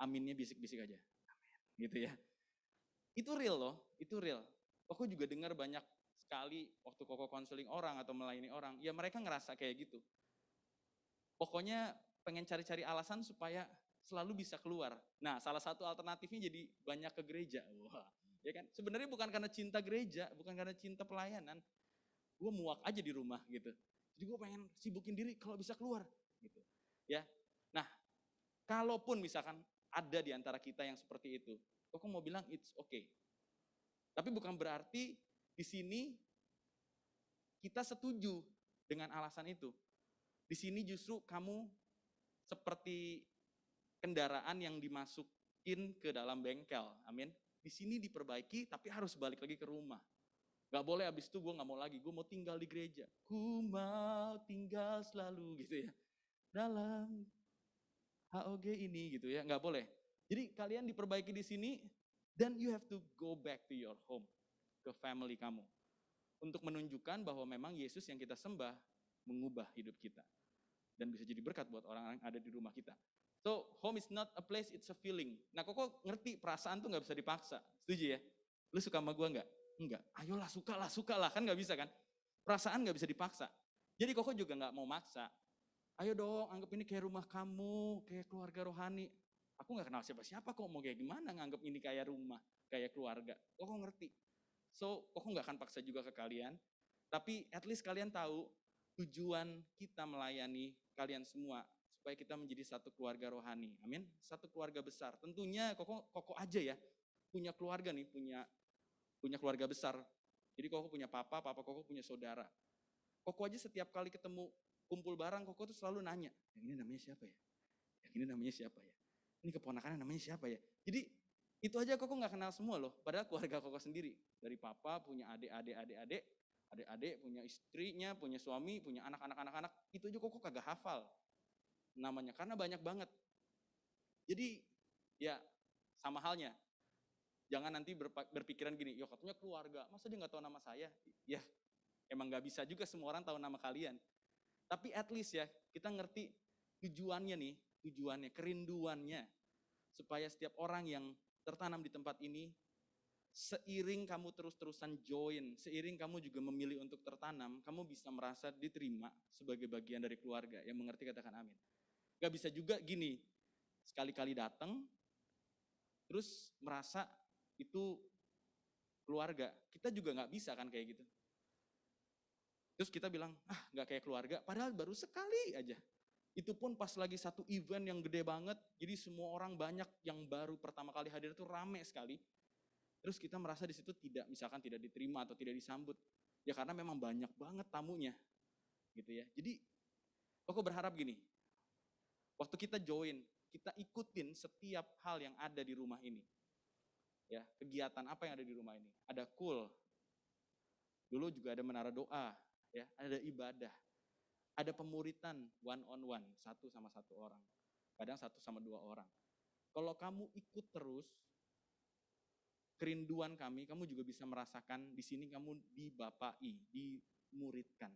aminnya bisik-bisik aja. Amin. Gitu ya. Itu real loh, itu real. Koko juga dengar banyak sekali waktu Koko konseling orang atau melayani orang, ya mereka ngerasa kayak gitu. Pokoknya pengen cari-cari alasan supaya selalu bisa keluar. Nah, salah satu alternatifnya jadi banyak ke gereja. Wah, ya kan? Sebenarnya bukan karena cinta gereja, bukan karena cinta pelayanan. Gue muak aja di rumah gitu. Jadi gue pengen sibukin diri kalau bisa keluar gitu. Ya. Nah, kalaupun misalkan ada di antara kita yang seperti itu, Koko mau bilang it's okay. Tapi bukan berarti di sini kita setuju dengan alasan itu. Di sini justru kamu seperti kendaraan yang dimasukin ke dalam bengkel. Amin. Di sini diperbaiki tapi harus balik lagi ke rumah. Gak boleh abis itu gue gak mau lagi, gue mau tinggal di gereja. Ku mau tinggal selalu gitu ya. Dalam HOG ini gitu ya, gak boleh. Jadi kalian diperbaiki di sini, then you have to go back to your home, ke family kamu. Untuk menunjukkan bahwa memang Yesus yang kita sembah mengubah hidup kita. Dan bisa jadi berkat buat orang-orang yang ada di rumah kita. So, home is not a place, it's a feeling. Nah, Koko ngerti perasaan tuh gak bisa dipaksa. Setuju ya? Lu suka sama gua gak? Enggak. Ayolah, sukalah. Kan gak bisa kan? Perasaan gak bisa dipaksa. Jadi Koko juga gak mau maksa. Ayo dong, anggap ini kayak rumah kamu, kayak keluarga rohani. Aku gak kenal siapa-siapa kok, mau kayak gimana nganggap ini kayak rumah, kayak keluarga. Koko ngerti. So, Koko gak akan paksa juga ke kalian. Tapi at least kalian tahu tujuan kita melayani kalian semua supaya kita menjadi satu keluarga rohani. Amin. Satu keluarga besar. Tentunya Koko aja ya punya keluarga nih, punya keluarga besar. Jadi Koko punya papa Koko punya saudara. Koko aja setiap kali ketemu kumpul bareng, Koko tuh selalu nanya, yang ini namanya siapa ya? Yang ini namanya siapa ya? Ini keponakannya namanya siapa ya? Jadi itu aja Koko nggak kenal semua loh. Padahal keluarga Koko sendiri. Dari papa punya adik-adik punya istrinya, punya suami, punya anak-anak, itu aja Koko kagak hafal namanya, karena banyak banget. Jadi ya sama halnya, jangan nanti berpikiran gini, ya katanya keluarga, masa dia nggak tahu nama saya? Ya emang nggak bisa juga semua orang tahu nama kalian. Tapi at least ya kita ngerti tujuannya, kerinduannya, supaya setiap orang yang tertanam di tempat ini, seiring kamu terus-terusan join, seiring kamu juga memilih untuk tertanam, kamu bisa merasa diterima sebagai bagian dari keluarga. Yang mengerti katakan amin. Gak bisa juga gini, sekali-kali datang, terus merasa itu keluarga. Kita juga gak bisa kan kayak gitu. Terus kita bilang, gak kayak keluarga, padahal baru sekali aja. Itu pun pas lagi satu event yang gede banget, jadi semua orang banyak yang baru pertama kali hadir itu rame sekali. Terus kita merasa di situ misalkan tidak diterima atau tidak disambut. Ya karena memang banyak banget tamunya. Gitu ya. Jadi Koko berharap gini. Waktu kita join, kita ikutin setiap hal yang ada di rumah ini. Ya, kegiatan apa yang ada di rumah ini? Ada cool. Dulu juga ada menara doa, ya, ada ibadah. Ada pemuritan one on one, satu sama satu orang. Kadang satu sama dua orang. Kalau kamu ikut terus, kerinduan kami, kamu juga bisa merasakan di sini kamu dibapai, dimuridkan.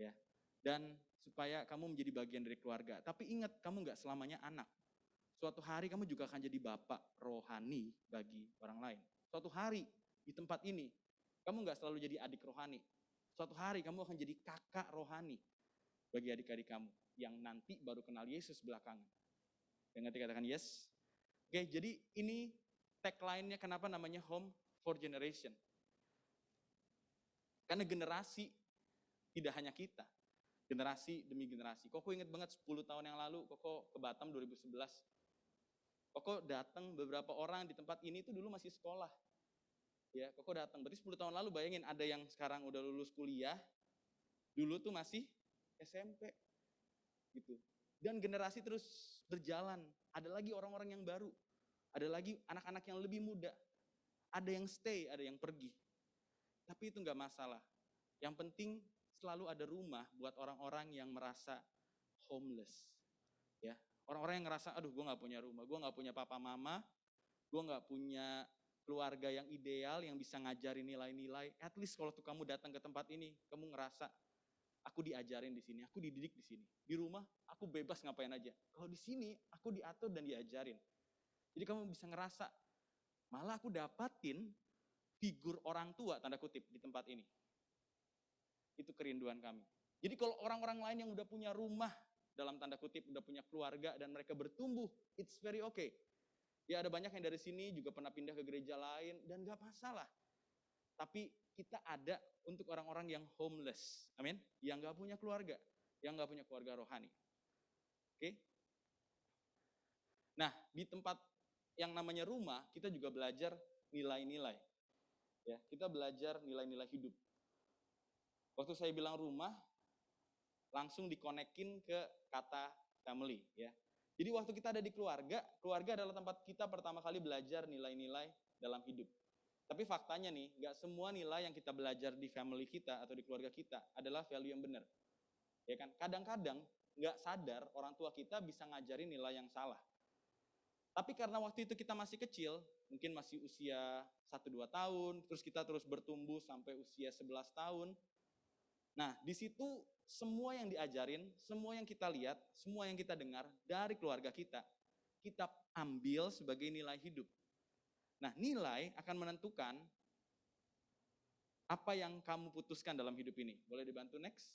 Ya. Dan supaya kamu menjadi bagian dari keluarga. Tapi ingat, kamu nggak selamanya anak. suatu hari kamu juga akan jadi bapak rohani bagi orang lain. Suatu hari di tempat ini, kamu nggak selalu jadi adik rohani. Suatu hari kamu akan jadi kakak rohani bagi adik-adik kamu yang nanti baru kenal Yesus belakangan. Yang nanti katakan yes. Oke, jadi ini tagline-nya kenapa namanya Home for Generation. Karena generasi tidak hanya kita, generasi demi generasi. Koko ingat banget 10 tahun yang lalu, Koko ke Batam 2011. Koko datang beberapa orang di tempat ini tuh dulu masih sekolah. Ya, Koko datang. Berarti 10 tahun lalu bayangin ada yang sekarang udah lulus kuliah, dulu tuh masih SMP. Gitu. Dan generasi terus berjalan. Ada lagi orang-orang yang baru. Ada lagi anak-anak yang lebih muda. Ada yang stay, ada yang pergi. Tapi itu nggak masalah. Yang penting selalu ada rumah buat orang-orang yang merasa homeless. Ya, orang-orang yang ngerasa, aduh gue nggak punya rumah, gue nggak punya papa mama, gue nggak punya keluarga yang ideal yang bisa ngajarin nilai-nilai. At least kalau tuh kamu datang ke tempat ini, kamu ngerasa aku diajarin di sini, aku dididik di sini. Di rumah aku bebas ngapain aja. Kalau di sini aku diatur dan diajarin. Jadi kamu bisa ngerasa, malah aku dapatin figur orang tua tanda kutip di tempat ini. Itu kerinduan kami. Jadi kalau orang-orang lain yang udah punya rumah dalam tanda kutip, udah punya keluarga dan mereka bertumbuh, it's very okay. Ya ada banyak yang dari sini juga pernah pindah ke gereja lain dan gak masalah. Tapi kita ada untuk orang-orang yang homeless, amin, yang gak punya keluarga, yang gak punya keluarga rohani. Oke? Nah, di tempat yang namanya rumah, kita juga belajar nilai-nilai. Ya, kita belajar nilai-nilai hidup. Waktu saya bilang rumah, langsung dikonekin ke kata family. Ya. Jadi waktu kita ada di keluarga, keluarga adalah tempat kita pertama kali belajar nilai-nilai dalam hidup. Tapi faktanya nih, nggak semua nilai yang kita belajar di family kita atau di keluarga kita adalah value yang benar. Ya kan? Kadang-kadang nggak sadar orang tua kita bisa ngajarin nilai yang salah. Tapi karena waktu itu kita masih kecil, mungkin masih usia 1-2 tahun, terus kita terus bertumbuh sampai usia 11 tahun. Nah, di situ semua yang diajarin, semua yang kita lihat, semua yang kita dengar dari keluarga kita ambil sebagai nilai hidup. Nah, nilai akan menentukan apa yang kamu putuskan dalam hidup ini. Boleh dibantu next?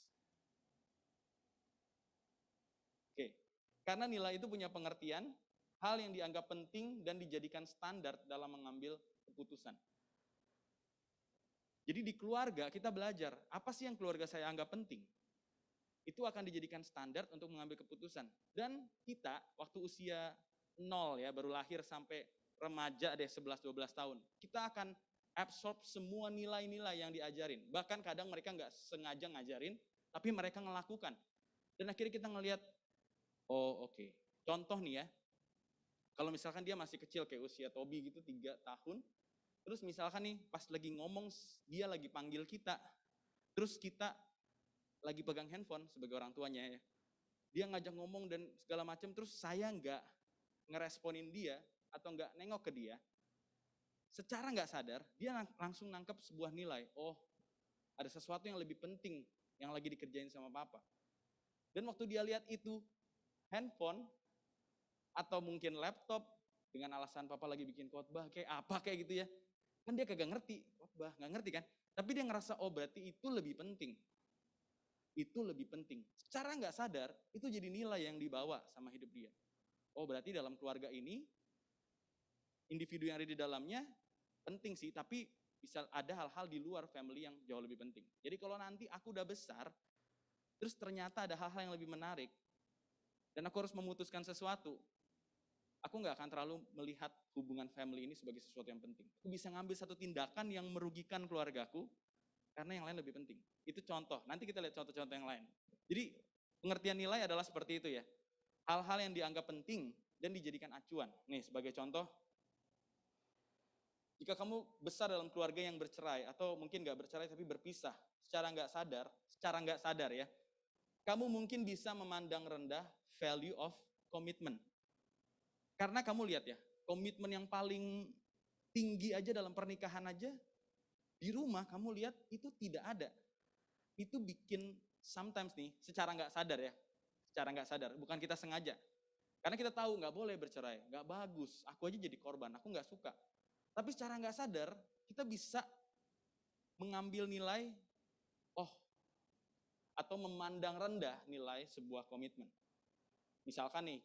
Oke, karena nilai itu punya pengertian, hal yang dianggap penting dan dijadikan standar dalam mengambil keputusan. Jadi di keluarga kita belajar, apa sih yang keluarga saya anggap penting? Itu akan dijadikan standar untuk mengambil keputusan. Dan kita waktu usia 0 ya, baru lahir sampai remaja deh 11-12 tahun, kita akan absorb semua nilai-nilai yang diajarin. Bahkan kadang mereka nggak sengaja ngajarin, tapi mereka ngelakukan. Dan akhirnya kita ngelihat, oh oke. Contoh nih ya, kalau misalkan dia masih kecil kayak usia Tobi gitu 3 tahun, terus misalkan nih pas lagi ngomong dia lagi panggil kita, terus kita lagi pegang handphone sebagai orang tuanya ya. Dia ngajak ngomong dan segala macam, terus saya nggak ngeresponin dia atau nggak nengok ke dia, secara nggak sadar dia langsung nangkep sebuah nilai. Oh, ada sesuatu yang lebih penting yang lagi dikerjain sama papa. Dan waktu dia lihat itu handphone atau mungkin laptop dengan alasan papa lagi bikin khotbah kayak apa kayak gitu ya, kan dia kagak ngerti khotbah, nggak ngerti kan, tapi dia ngerasa oh berarti itu lebih penting, itu lebih penting. Secara nggak sadar itu jadi nilai yang dibawa sama hidup dia. Oh berarti dalam keluarga ini individu yang ada di dalamnya penting sih, tapi bisa ada hal-hal di luar family yang jauh lebih penting. Jadi kalau nanti aku udah besar, terus ternyata ada hal-hal yang lebih menarik dan aku harus memutuskan sesuatu, aku nggak akan terlalu melihat hubungan family ini sebagai sesuatu yang penting. Aku bisa ngambil satu tindakan yang merugikan keluargaku karena yang lain lebih penting. Itu contoh, nanti kita lihat contoh-contoh yang lain. Jadi pengertian nilai adalah seperti itu ya. Hal-hal yang dianggap penting dan dijadikan acuan. Nih sebagai contoh, jika kamu besar dalam keluarga yang bercerai atau mungkin nggak bercerai tapi berpisah, secara nggak sadar ya, kamu mungkin bisa memandang rendah value of commitment. Karena kamu lihat ya, komitmen yang paling tinggi aja dalam pernikahan aja, di rumah kamu lihat itu tidak ada. Itu bikin sometimes nih, secara nggak sadar ya, secara nggak sadar, bukan kita sengaja. Karena kita tahu nggak boleh bercerai, nggak bagus. Aku aja jadi korban, aku nggak suka. Tapi secara nggak sadar, kita bisa mengambil nilai, oh, atau memandang rendah nilai sebuah komitmen. Misalkan nih,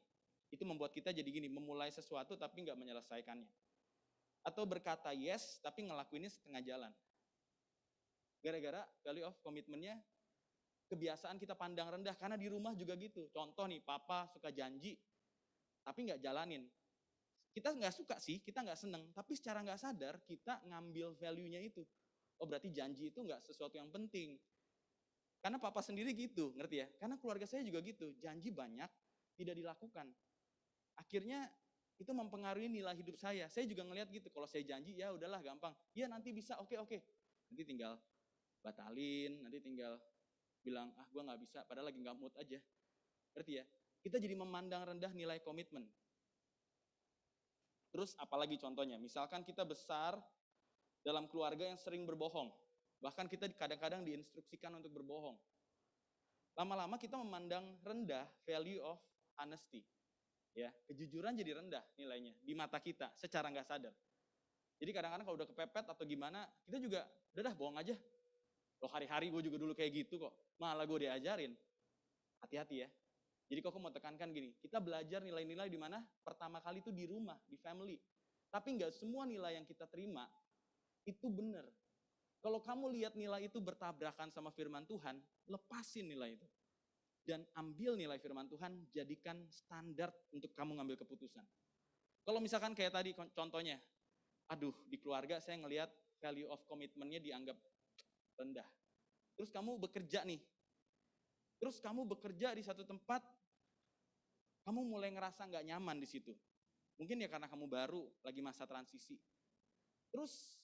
itu membuat kita jadi gini, memulai sesuatu tapi nggak menyelesaikannya. Atau berkata yes, tapi ngelakuinnya setengah jalan. Gara-gara value of commitment-nya, kebiasaan kita pandang rendah, karena di rumah juga gitu. Contoh nih, papa suka janji, tapi nggak jalanin. Kita nggak suka sih, kita nggak seneng, tapi secara nggak sadar kita ngambil value-nya itu. Oh berarti janji itu nggak sesuatu yang penting. Karena papa sendiri gitu, ngerti ya? Karena keluarga saya juga gitu, janji banyak, tidak dilakukan. Akhirnya itu mempengaruhi nilai hidup saya. Saya juga ngelihat gitu, kalau saya janji ya udahlah gampang. Ya nanti bisa, oke. Nanti tinggal batalin, nanti tinggal bilang, gue nggak bisa, padahal lagi nggak mood aja. Ngerti ya? Kita jadi memandang rendah nilai komitmen. Terus apalagi contohnya, misalkan kita besar dalam keluarga yang sering berbohong. Bahkan kita kadang-kadang diinstruksikan untuk berbohong. Lama-lama kita memandang rendah value of honesty. Ya, kejujuran jadi rendah nilainya di mata kita secara nggak sadar. Jadi kadang-kadang kalau udah kepepet atau gimana, kita juga udah dah bohong aja. Loh hari-hari gue juga dulu kayak gitu kok. Malah gue diajarin. Hati-hati ya. Jadi kok aku mau tekankan gini, kita belajar nilai-nilai di mana pertama kali itu di rumah, di family. Tapi nggak semua nilai yang kita terima itu benar. Kalau kamu lihat nilai itu bertabrakan sama firman Tuhan, lepasin nilai itu. Dan ambil nilai firman Tuhan, jadikan standar untuk kamu ngambil keputusan. Kalau misalkan kayak tadi contohnya, aduh di keluarga saya ngelihat value of commitment-nya dianggap rendah. Terus kamu bekerja nih, terus kamu bekerja di satu tempat, kamu mulai ngerasa nggak nyaman di situ. Mungkin ya karena kamu baru, lagi masa transisi. Terus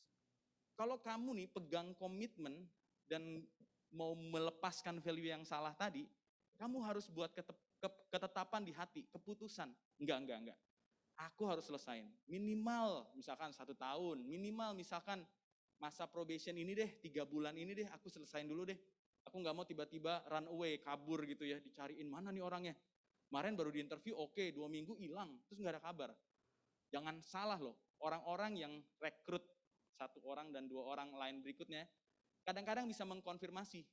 kalau kamu nih pegang komitmen dan mau melepaskan value yang salah tadi, kamu harus buat ketetapan di hati, keputusan. Enggak. Aku harus selesain. Minimal misalkan 1 tahun, minimal misalkan masa probation ini deh, 3 bulan ini deh, aku selesain dulu deh. Aku nggak mau tiba-tiba run away, kabur gitu ya, dicariin mana nih orangnya. Kemarin baru di interview, oke, 2 minggu hilang, terus nggak ada kabar. Jangan salah loh, orang-orang yang rekrut 1 orang dan 2 orang lain berikutnya, kadang-kadang bisa mengkonfirmasi,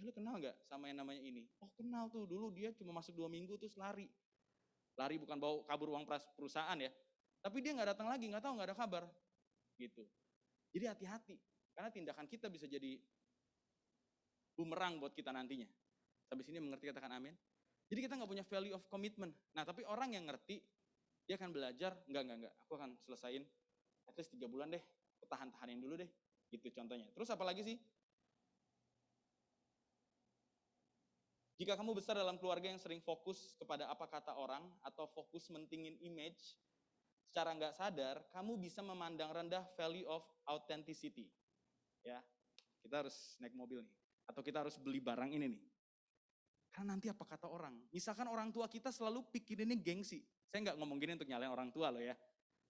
lu kenal nggak sama yang namanya ini? Oh kenal tuh, dulu dia cuma masuk 2 minggu terus lari. Lari bukan bawa kabur uang perusahaan ya, tapi dia nggak datang lagi, nggak tahu, nggak ada kabar. Gitu. Jadi hati-hati, karena tindakan kita bisa jadi bumerang buat kita nantinya. Sampai sini mengerti, katakan amin. Jadi kita nggak punya value of commitment. Nah tapi orang yang ngerti, dia akan belajar, enggak, aku akan selesain at least 3 bulan deh, aku tahan-tahanin dulu deh, gitu contohnya. Terus apa lagi sih? Jika kamu besar dalam keluarga yang sering fokus kepada apa kata orang, atau fokus mentingin image, secara nggak sadar, kamu bisa memandang rendah value of authenticity. Ya, kita harus naik mobil nih, atau kita harus beli barang ini nih. Karena nanti apa kata orang. Misalkan orang tua kita selalu pikirinnya gengsi. Saya nggak ngomong gini untuk nyalain orang tua loh ya.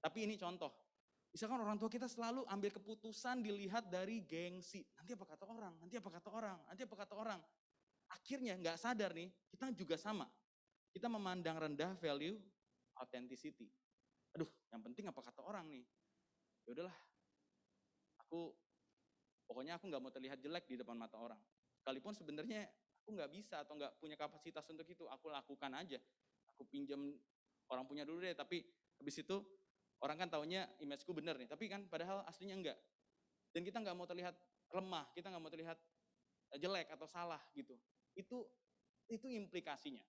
Tapi ini contoh. Misalkan orang tua kita selalu ambil keputusan dilihat dari gengsi. Nanti apa kata orang, nanti apa kata orang, nanti apa kata orang. Akhirnya nggak sadar nih, kita juga sama. Kita memandang rendah value authenticity. Aduh, yang penting apa kata orang nih. Ya udahlah, pokoknya aku nggak mau terlihat jelek di depan mata orang. Sekalipun sebenarnya aku nggak bisa atau nggak punya kapasitas untuk itu, aku lakukan aja. Aku pinjam orang punya dulu deh, tapi habis itu orang kan taunya image-ku bener nih, tapi kan padahal aslinya enggak. Dan kita nggak mau terlihat lemah, kita nggak mau terlihat jelek atau salah gitu. Itu implikasinya.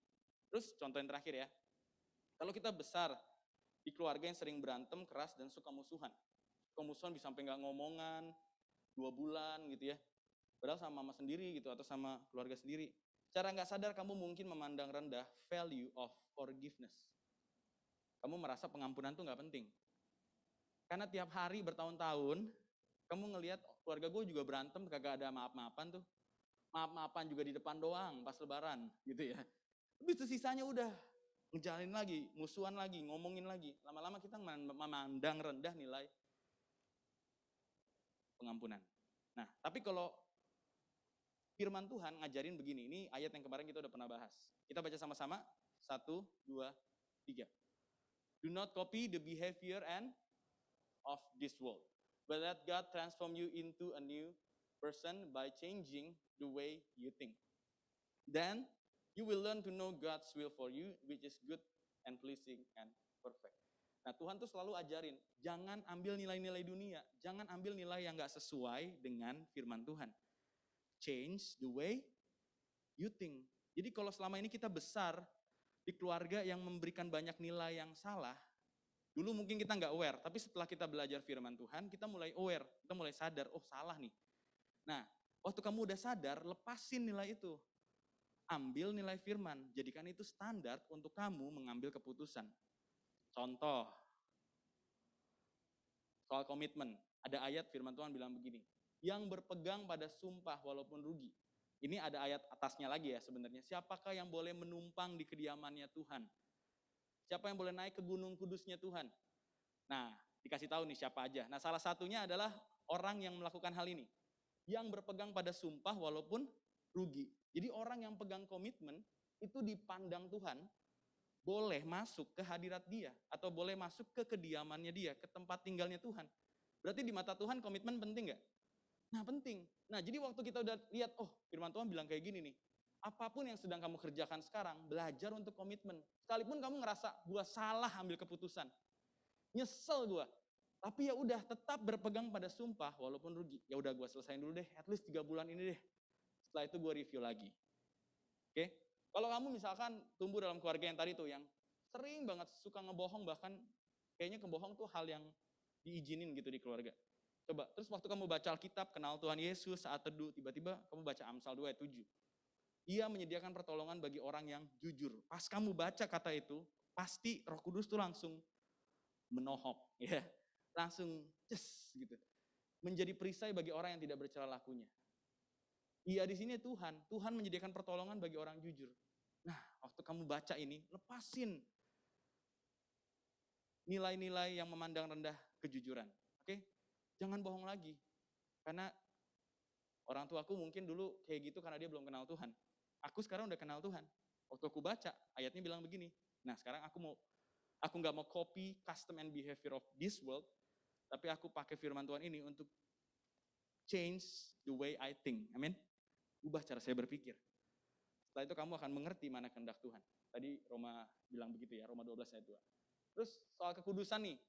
Terus contoh yang terakhir ya, kalau kita besar di keluarga yang sering berantem keras dan suka musuhan. Suka musuhan bisa sampai nggak ngomongan, 2 bulan gitu ya. Padahal sama mama sendiri gitu atau sama keluarga sendiri. Secara nggak sadar kamu mungkin memandang rendah value of forgiveness. Kamu merasa pengampunan tuh nggak penting. Karena tiap hari bertahun-tahun, kamu ngelihat keluarga gue juga berantem, kagak ada maaf-maafan tuh. Maaf-maafan juga di depan doang pas lebaran gitu ya. Habis itu sisanya udah ngejalin lagi, musuhan lagi, ngomongin lagi. Lama-lama kita memandang rendah nilai pengampunan. Nah, tapi kalau firman Tuhan ngajarin begini, ini ayat yang kemarin kita udah pernah bahas. Kita baca sama-sama, 1, 2, 3. Do not copy the behavior and of this world, but let God transform you into a new person by changing the way you think. Then you will learn to know God's will for you, which is good and pleasing and perfect. Nah, Tuhan tuh selalu ajarin, jangan ambil nilai-nilai dunia, jangan ambil nilai yang gak sesuai dengan firman Tuhan. Change the way you think. Jadi kalau selama ini kita besar di keluarga yang memberikan banyak nilai yang salah, dulu mungkin kita nggak aware, tapi setelah kita belajar firman Tuhan, kita mulai aware, kita mulai sadar, oh salah nih. Nah, waktu kamu udah sadar, lepasin nilai itu. Ambil nilai firman, jadikan itu standar untuk kamu mengambil keputusan. Contoh, soal komitmen. Ada ayat firman Tuhan bilang begini, yang berpegang pada sumpah walaupun rugi. Ini ada ayat atasnya lagi ya sebenarnya. Siapakah yang boleh menumpang di kediamannya Tuhan? Siapa yang boleh naik ke gunung kudusnya Tuhan? Nah, dikasih tahu nih siapa aja. Nah, salah satunya adalah orang yang melakukan hal ini. Yang berpegang pada sumpah walaupun rugi. Jadi orang yang pegang komitmen itu dipandang Tuhan boleh masuk ke hadirat dia atau boleh masuk ke kediamannya dia, ke tempat tinggalnya Tuhan. Berarti di mata Tuhan komitmen penting nggak? Nah penting. Nah jadi waktu kita udah lihat, oh firman Tuhan bilang kayak gini nih, apapun yang sedang kamu kerjakan sekarang, belajar untuk komitmen. Sekalipun kamu ngerasa gua salah ambil keputusan, nyesel gua, tapi ya udah tetap berpegang pada sumpah walaupun rugi. Ya udah gua selesain dulu deh, at least 3 bulan ini deh. Setelah itu gua review lagi. Oke? Kalau kamu misalkan tumbuh dalam keluarga yang tadi tuh, yang sering banget suka ngebohong, bahkan kayaknya kebohong tuh hal yang diizinin gitu di keluarga. Coba, terus waktu kamu baca Alkitab, kenal Tuhan Yesus, saat teduh, tiba-tiba kamu baca Amsal 2 ayat 7. Ia menyediakan pertolongan bagi orang yang jujur. Pas kamu baca kata itu, pasti Roh Kudus tuh langsung menohok, ya, langsung gitu. Menjadi perisai bagi orang yang tidak bercela lakunya. Iya di sini Tuhan menyediakan pertolongan bagi orang jujur. Nah, waktu kamu baca ini, lepasin nilai-nilai yang memandang rendah kejujuran. Oke? Jangan bohong lagi. Karena orang tuaku mungkin dulu kayak gitu karena dia belum kenal Tuhan. Aku sekarang udah kenal Tuhan. Waktu aku baca, ayatnya bilang begini. Nah, sekarang aku nggak mau copy custom and behavior of this world, tapi aku pakai firman Tuhan ini untuk change the way I think. Amin. Ubah cara saya berpikir. Setelah itu kamu akan mengerti mana kehendak Tuhan. Tadi Roma bilang begitu ya, Roma 12 ayat 2. Terus soal kekudusan nih.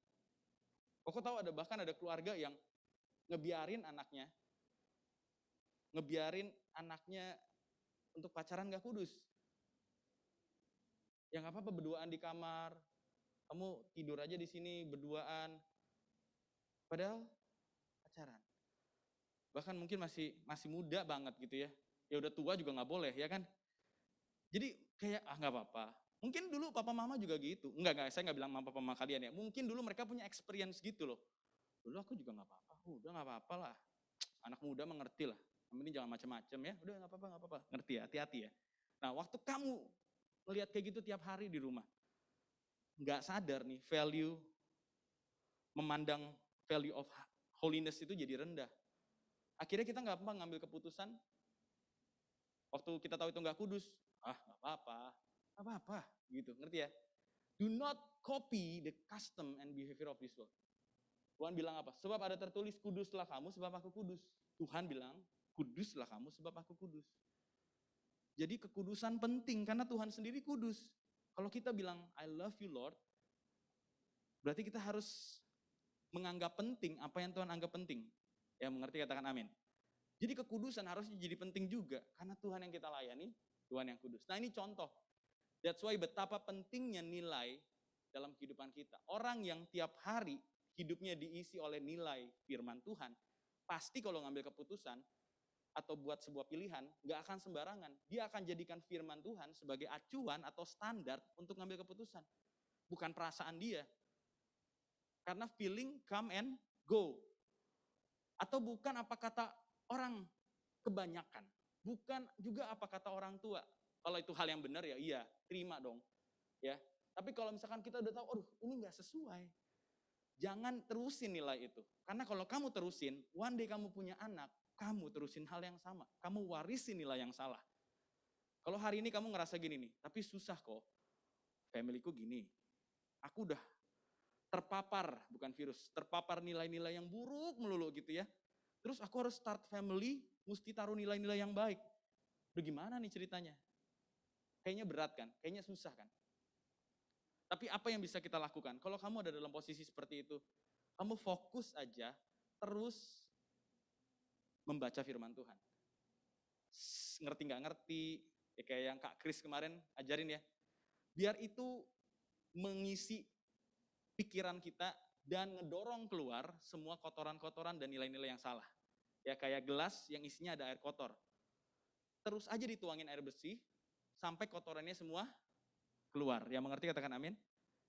Aku tahu bahkan ada keluarga yang ngebiarin anaknya untuk pacaran gak kudus. Ya gak apa-apa berduaan di kamar, kamu tidur aja di sini berduaan. Padahal pacaran. Bahkan mungkin masih muda banget gitu ya. Ya udah tua juga gak boleh ya kan. Jadi kayak gak apa-apa. Mungkin dulu papa mama juga gitu. Enggak, saya gak bilang papa mama kalian ya. Mungkin dulu mereka punya experience gitu loh. Dulu aku juga gak apa-apa. Udah gak apa-apa lah. Anak muda mengerti lah. Yang penting jangan macam-macam ya. Udah gak apa-apa. Ngerti ya, hati-hati ya. Nah waktu kamu ngelihat kayak gitu tiap hari di rumah. Gak sadar nih memandang value of holiness itu jadi rendah. Akhirnya kita nggak ngambil keputusan, waktu kita tahu itu nggak kudus, nggak apa-apa, gitu, ngerti ya? Do not copy the custom and behavior of this world. Tuhan bilang apa? Sebab ada tertulis, kuduslah kamu sebab aku kudus. Tuhan bilang, kuduslah kamu sebab aku kudus. Jadi kekudusan penting, karena Tuhan sendiri kudus. Kalau kita bilang, I love you Lord, berarti kita harus menganggap penting apa yang Tuhan anggap penting. Ya mengerti, katakan amin. Jadi kekudusan harusnya jadi penting juga. Karena Tuhan yang kita layani, Tuhan yang kudus. Nah ini contoh. That's why betapa pentingnya nilai dalam kehidupan kita. Orang yang tiap hari hidupnya diisi oleh nilai firman Tuhan, pasti kalau ngambil keputusan atau buat sebuah pilihan, gak akan sembarangan. Dia akan jadikan firman Tuhan sebagai acuan atau standar untuk ngambil keputusan. Bukan perasaan dia. Karena feeling come and go. Atau bukan apa kata orang kebanyakan. Bukan juga apa kata orang tua. Kalau itu hal yang benar ya iya, terima dong. Ya. Tapi kalau misalkan kita udah tahu, aduh ini gak sesuai. Jangan terusin nilai itu. Karena kalau kamu terusin, one day kamu punya anak, kamu terusin hal yang sama. Kamu warisin nilai yang salah. Kalau hari ini kamu ngerasa gini nih, tapi susah kok. familyku gini. Aku udah terpapar, bukan virus, terpapar nilai-nilai yang buruk melulu gitu ya. Terus aku harus start family, mesti taruh nilai-nilai yang baik. Udah gimana nih ceritanya? Kayaknya berat kan? Kayaknya susah kan? Tapi apa yang bisa kita lakukan? Kalau kamu ada dalam posisi seperti itu, kamu fokus aja, terus membaca firman Tuhan. Ngerti nggak ngerti, ya kayak yang Kak Kris kemarin ajarin ya. Biar itu mengisi pikiran kita dan ngedorong keluar semua kotoran-kotoran dan nilai-nilai yang salah. Ya kayak gelas yang isinya ada air kotor. Terus aja dituangin air bersih, sampai kotorannya semua keluar. Yang mengerti katakan amin.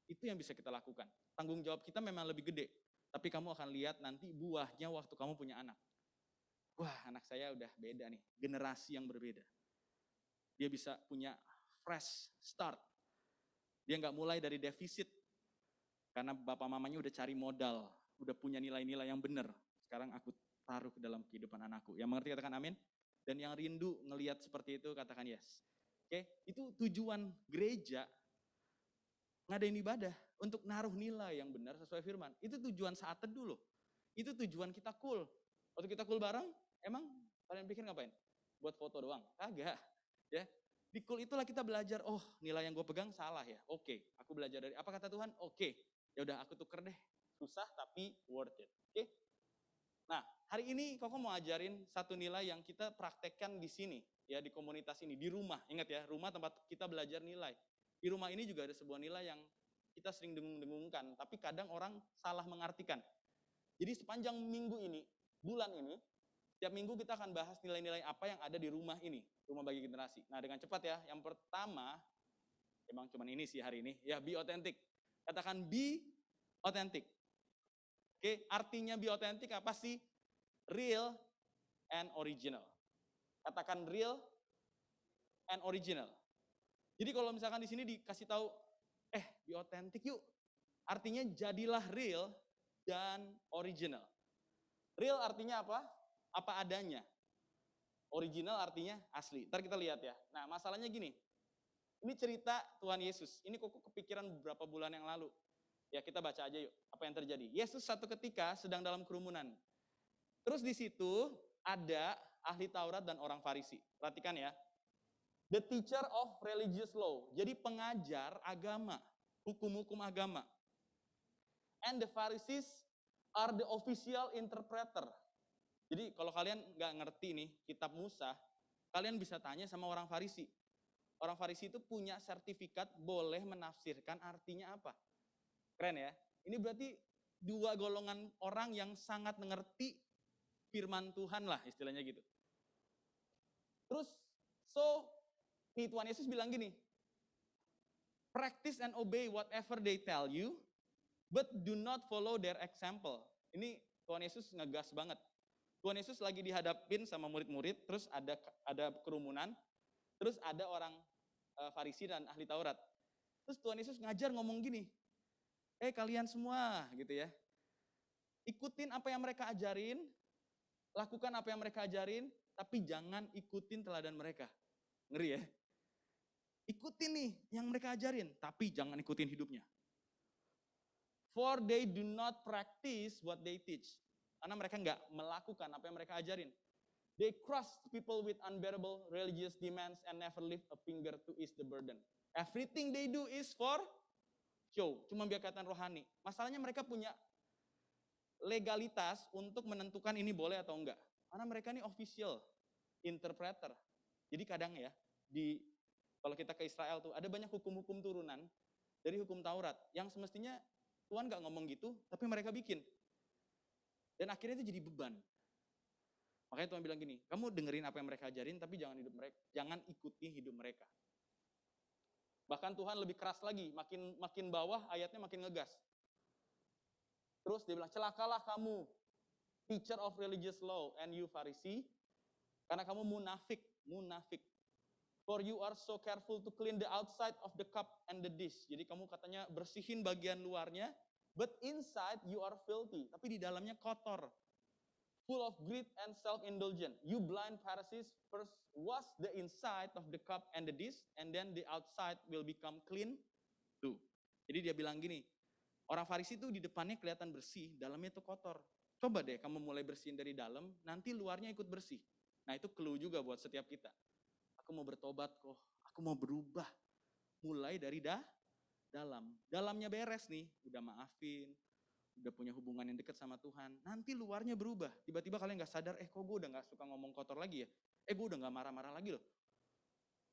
Itu yang bisa kita lakukan. Tanggung jawab kita memang lebih gede. Tapi kamu akan lihat nanti buahnya waktu kamu punya anak. Wah, anak saya udah beda nih, generasi yang berbeda. Dia bisa punya fresh start. Dia nggak mulai dari defisit, karena bapak mamanya udah cari modal, udah punya nilai-nilai yang benar. Sekarang aku taruh ke dalam kehidupan anakku. Yang mengerti katakan amin. Dan yang rindu ngelihat seperti itu katakan yes. Oke, itu tujuan gereja ngadain ibadah untuk naruh nilai yang benar sesuai firman. Itu tujuan saat teduh loh. Itu tujuan kita cool. Waktu kita cool bareng, emang kalian pikir ngapain? Buat foto doang? Kagak. Ya, di cool itulah kita belajar. Oh, nilai yang gue pegang salah ya. Oke, aku belajar dari apa kata Tuhan? Oke, ya udah aku tuker deh. Susah tapi worth it. Oke. Nah, hari ini Koko mau ajarin satu nilai yang kita praktekkan di sini, ya di komunitas ini, di rumah. Ingat ya, rumah tempat kita belajar nilai. Di rumah ini juga ada sebuah nilai yang kita sering dengung-dengungkan, tapi kadang orang salah mengartikan. Jadi sepanjang minggu ini, bulan ini, setiap minggu kita akan bahas nilai-nilai apa yang ada di rumah ini, rumah bagi generasi. Nah, dengan cepat ya, yang pertama, emang cuman ini sih hari ini, ya be authentic. Katakan be authentic. Oke, artinya be authentic apa sih? Real and original. Katakan real and original. Jadi kalau misalkan di sini dikasih tahu, be authentic yuk. Artinya jadilah real dan original. Real artinya apa? Apa adanya. Original artinya asli. Ntar kita lihat ya. Nah, masalahnya gini. Ini cerita Tuhan Yesus. Ini kok kepikiran beberapa bulan yang lalu. Ya, kita baca aja yuk apa yang terjadi. Yesus satu ketika sedang dalam kerumunan. Terus di situ ada ahli Taurat dan orang Farisi. Perhatikan ya. The teacher of religious law. Jadi pengajar agama, hukum-hukum agama. And the Pharisees are the official interpreter. Jadi kalau kalian nggak ngerti nih kitab Musa, kalian bisa tanya sama orang Farisi. Orang Farisi itu punya sertifikat boleh menafsirkan artinya apa. Keren ya. Ini berarti dua golongan orang yang sangat mengerti firman Tuhan lah istilahnya gitu. Terus, nih Tuhan Yesus bilang gini, practice and obey whatever they tell you, but do not follow their example. Ini Tuhan Yesus ngegas banget. Tuhan Yesus lagi dihadapin sama murid-murid, terus ada kerumunan, terus ada orang Farisi dan ahli Taurat. Terus Tuhan Yesus ngajar ngomong gini, kalian semua gitu ya, ikutin apa yang mereka ajarin, lakukan apa yang mereka ajarin, tapi jangan ikutin teladan mereka. Ngeri ya? Ikutin nih yang mereka ajarin, tapi jangan ikutin hidupnya. For they do not practice what they teach. Karena mereka nggak melakukan apa yang mereka ajarin. They crush people with unbearable religious demands and never lift a finger to ease the burden. Everything they do is for show, cuma biar kelihatan rohani. Masalahnya mereka punya legalitas untuk menentukan ini boleh atau enggak. Karena mereka ini official interpreter. Jadi kadang ya, kalau kita ke Israel tuh ada banyak hukum-hukum turunan dari hukum Taurat yang semestinya Tuhan nggak ngomong gitu, tapi mereka bikin. Dan akhirnya itu jadi beban. Makanya Tuhan bilang gini, kamu dengerin apa yang mereka ajarin, tapi jangan ikuti hidup mereka. Bahkan Tuhan lebih keras lagi, makin bawah ayatnya makin ngegas. Terus dia bilang, celakalah kamu, teacher of religious law and you Pharisee, karena kamu munafik. For you are so careful to clean the outside of the cup and the dish. Jadi kamu katanya bersihin bagian luarnya, but inside you are filthy. Tapi di dalamnya kotor. Full of greed and self-indulgence. You blind Pharisees, first wash the inside of the cup and the dish, and then the outside will become clean. Tuh. Jadi dia bilang gini, orang Farisi tuh di depannya kelihatan bersih, dalamnya tuh kotor. Coba deh kamu mulai bersihin dari dalam, nanti luarnya ikut bersih. Nah itu clue juga buat setiap kita. Aku mau bertobat kok, aku mau berubah. Mulai dari dalam. Dalamnya beres nih, udah maafin, udah punya hubungan yang dekat sama Tuhan. Nanti luarnya berubah. Tiba-tiba kalian gak sadar, kok gue udah gak suka ngomong kotor lagi ya? Gue udah gak marah-marah lagi loh.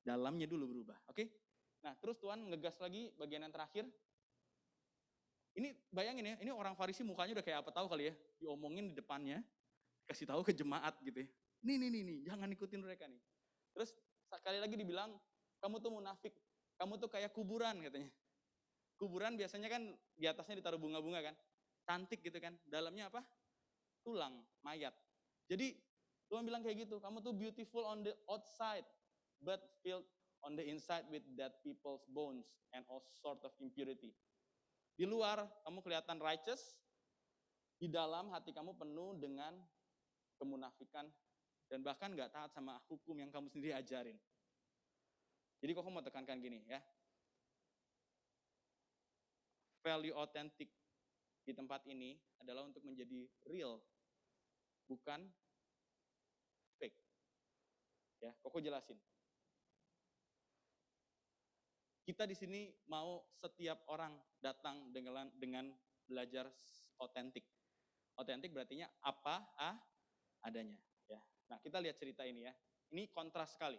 Dalamnya dulu berubah, oke? Nah terus Tuhan ngegas lagi bagian yang terakhir. Ini bayangin ya, ini orang Farisi mukanya udah kayak apa tahu kali ya, diomongin di depannya, kasih tahu ke jemaat gitu ya. Nih, jangan ikutin mereka nih. Terus sekali lagi dibilang, kamu tuh munafik, kamu tuh kayak kuburan katanya. Kuburan biasanya kan di atasnya ditaruh bunga-bunga kan, cantik gitu kan, dalamnya apa? Tulang, mayat. Jadi Tuhan bilang kayak gitu, kamu tuh beautiful on the outside, but filled on the inside with dead people's bones and all sort of impurity. Di luar kamu kelihatan righteous, di dalam hati kamu penuh dengan kemunafikan dan bahkan gak taat sama hukum yang kamu sendiri ajarin. Jadi kok mau tekankan gini ya, value authentic di tempat ini adalah untuk menjadi real, bukan fake. Ya, Koko jelasin. Kita di sini mau setiap orang datang dengan belajar otentik. Otentik berartinya apa adanya. Ya. Nah kita lihat cerita ini ya. Ini kontras sekali.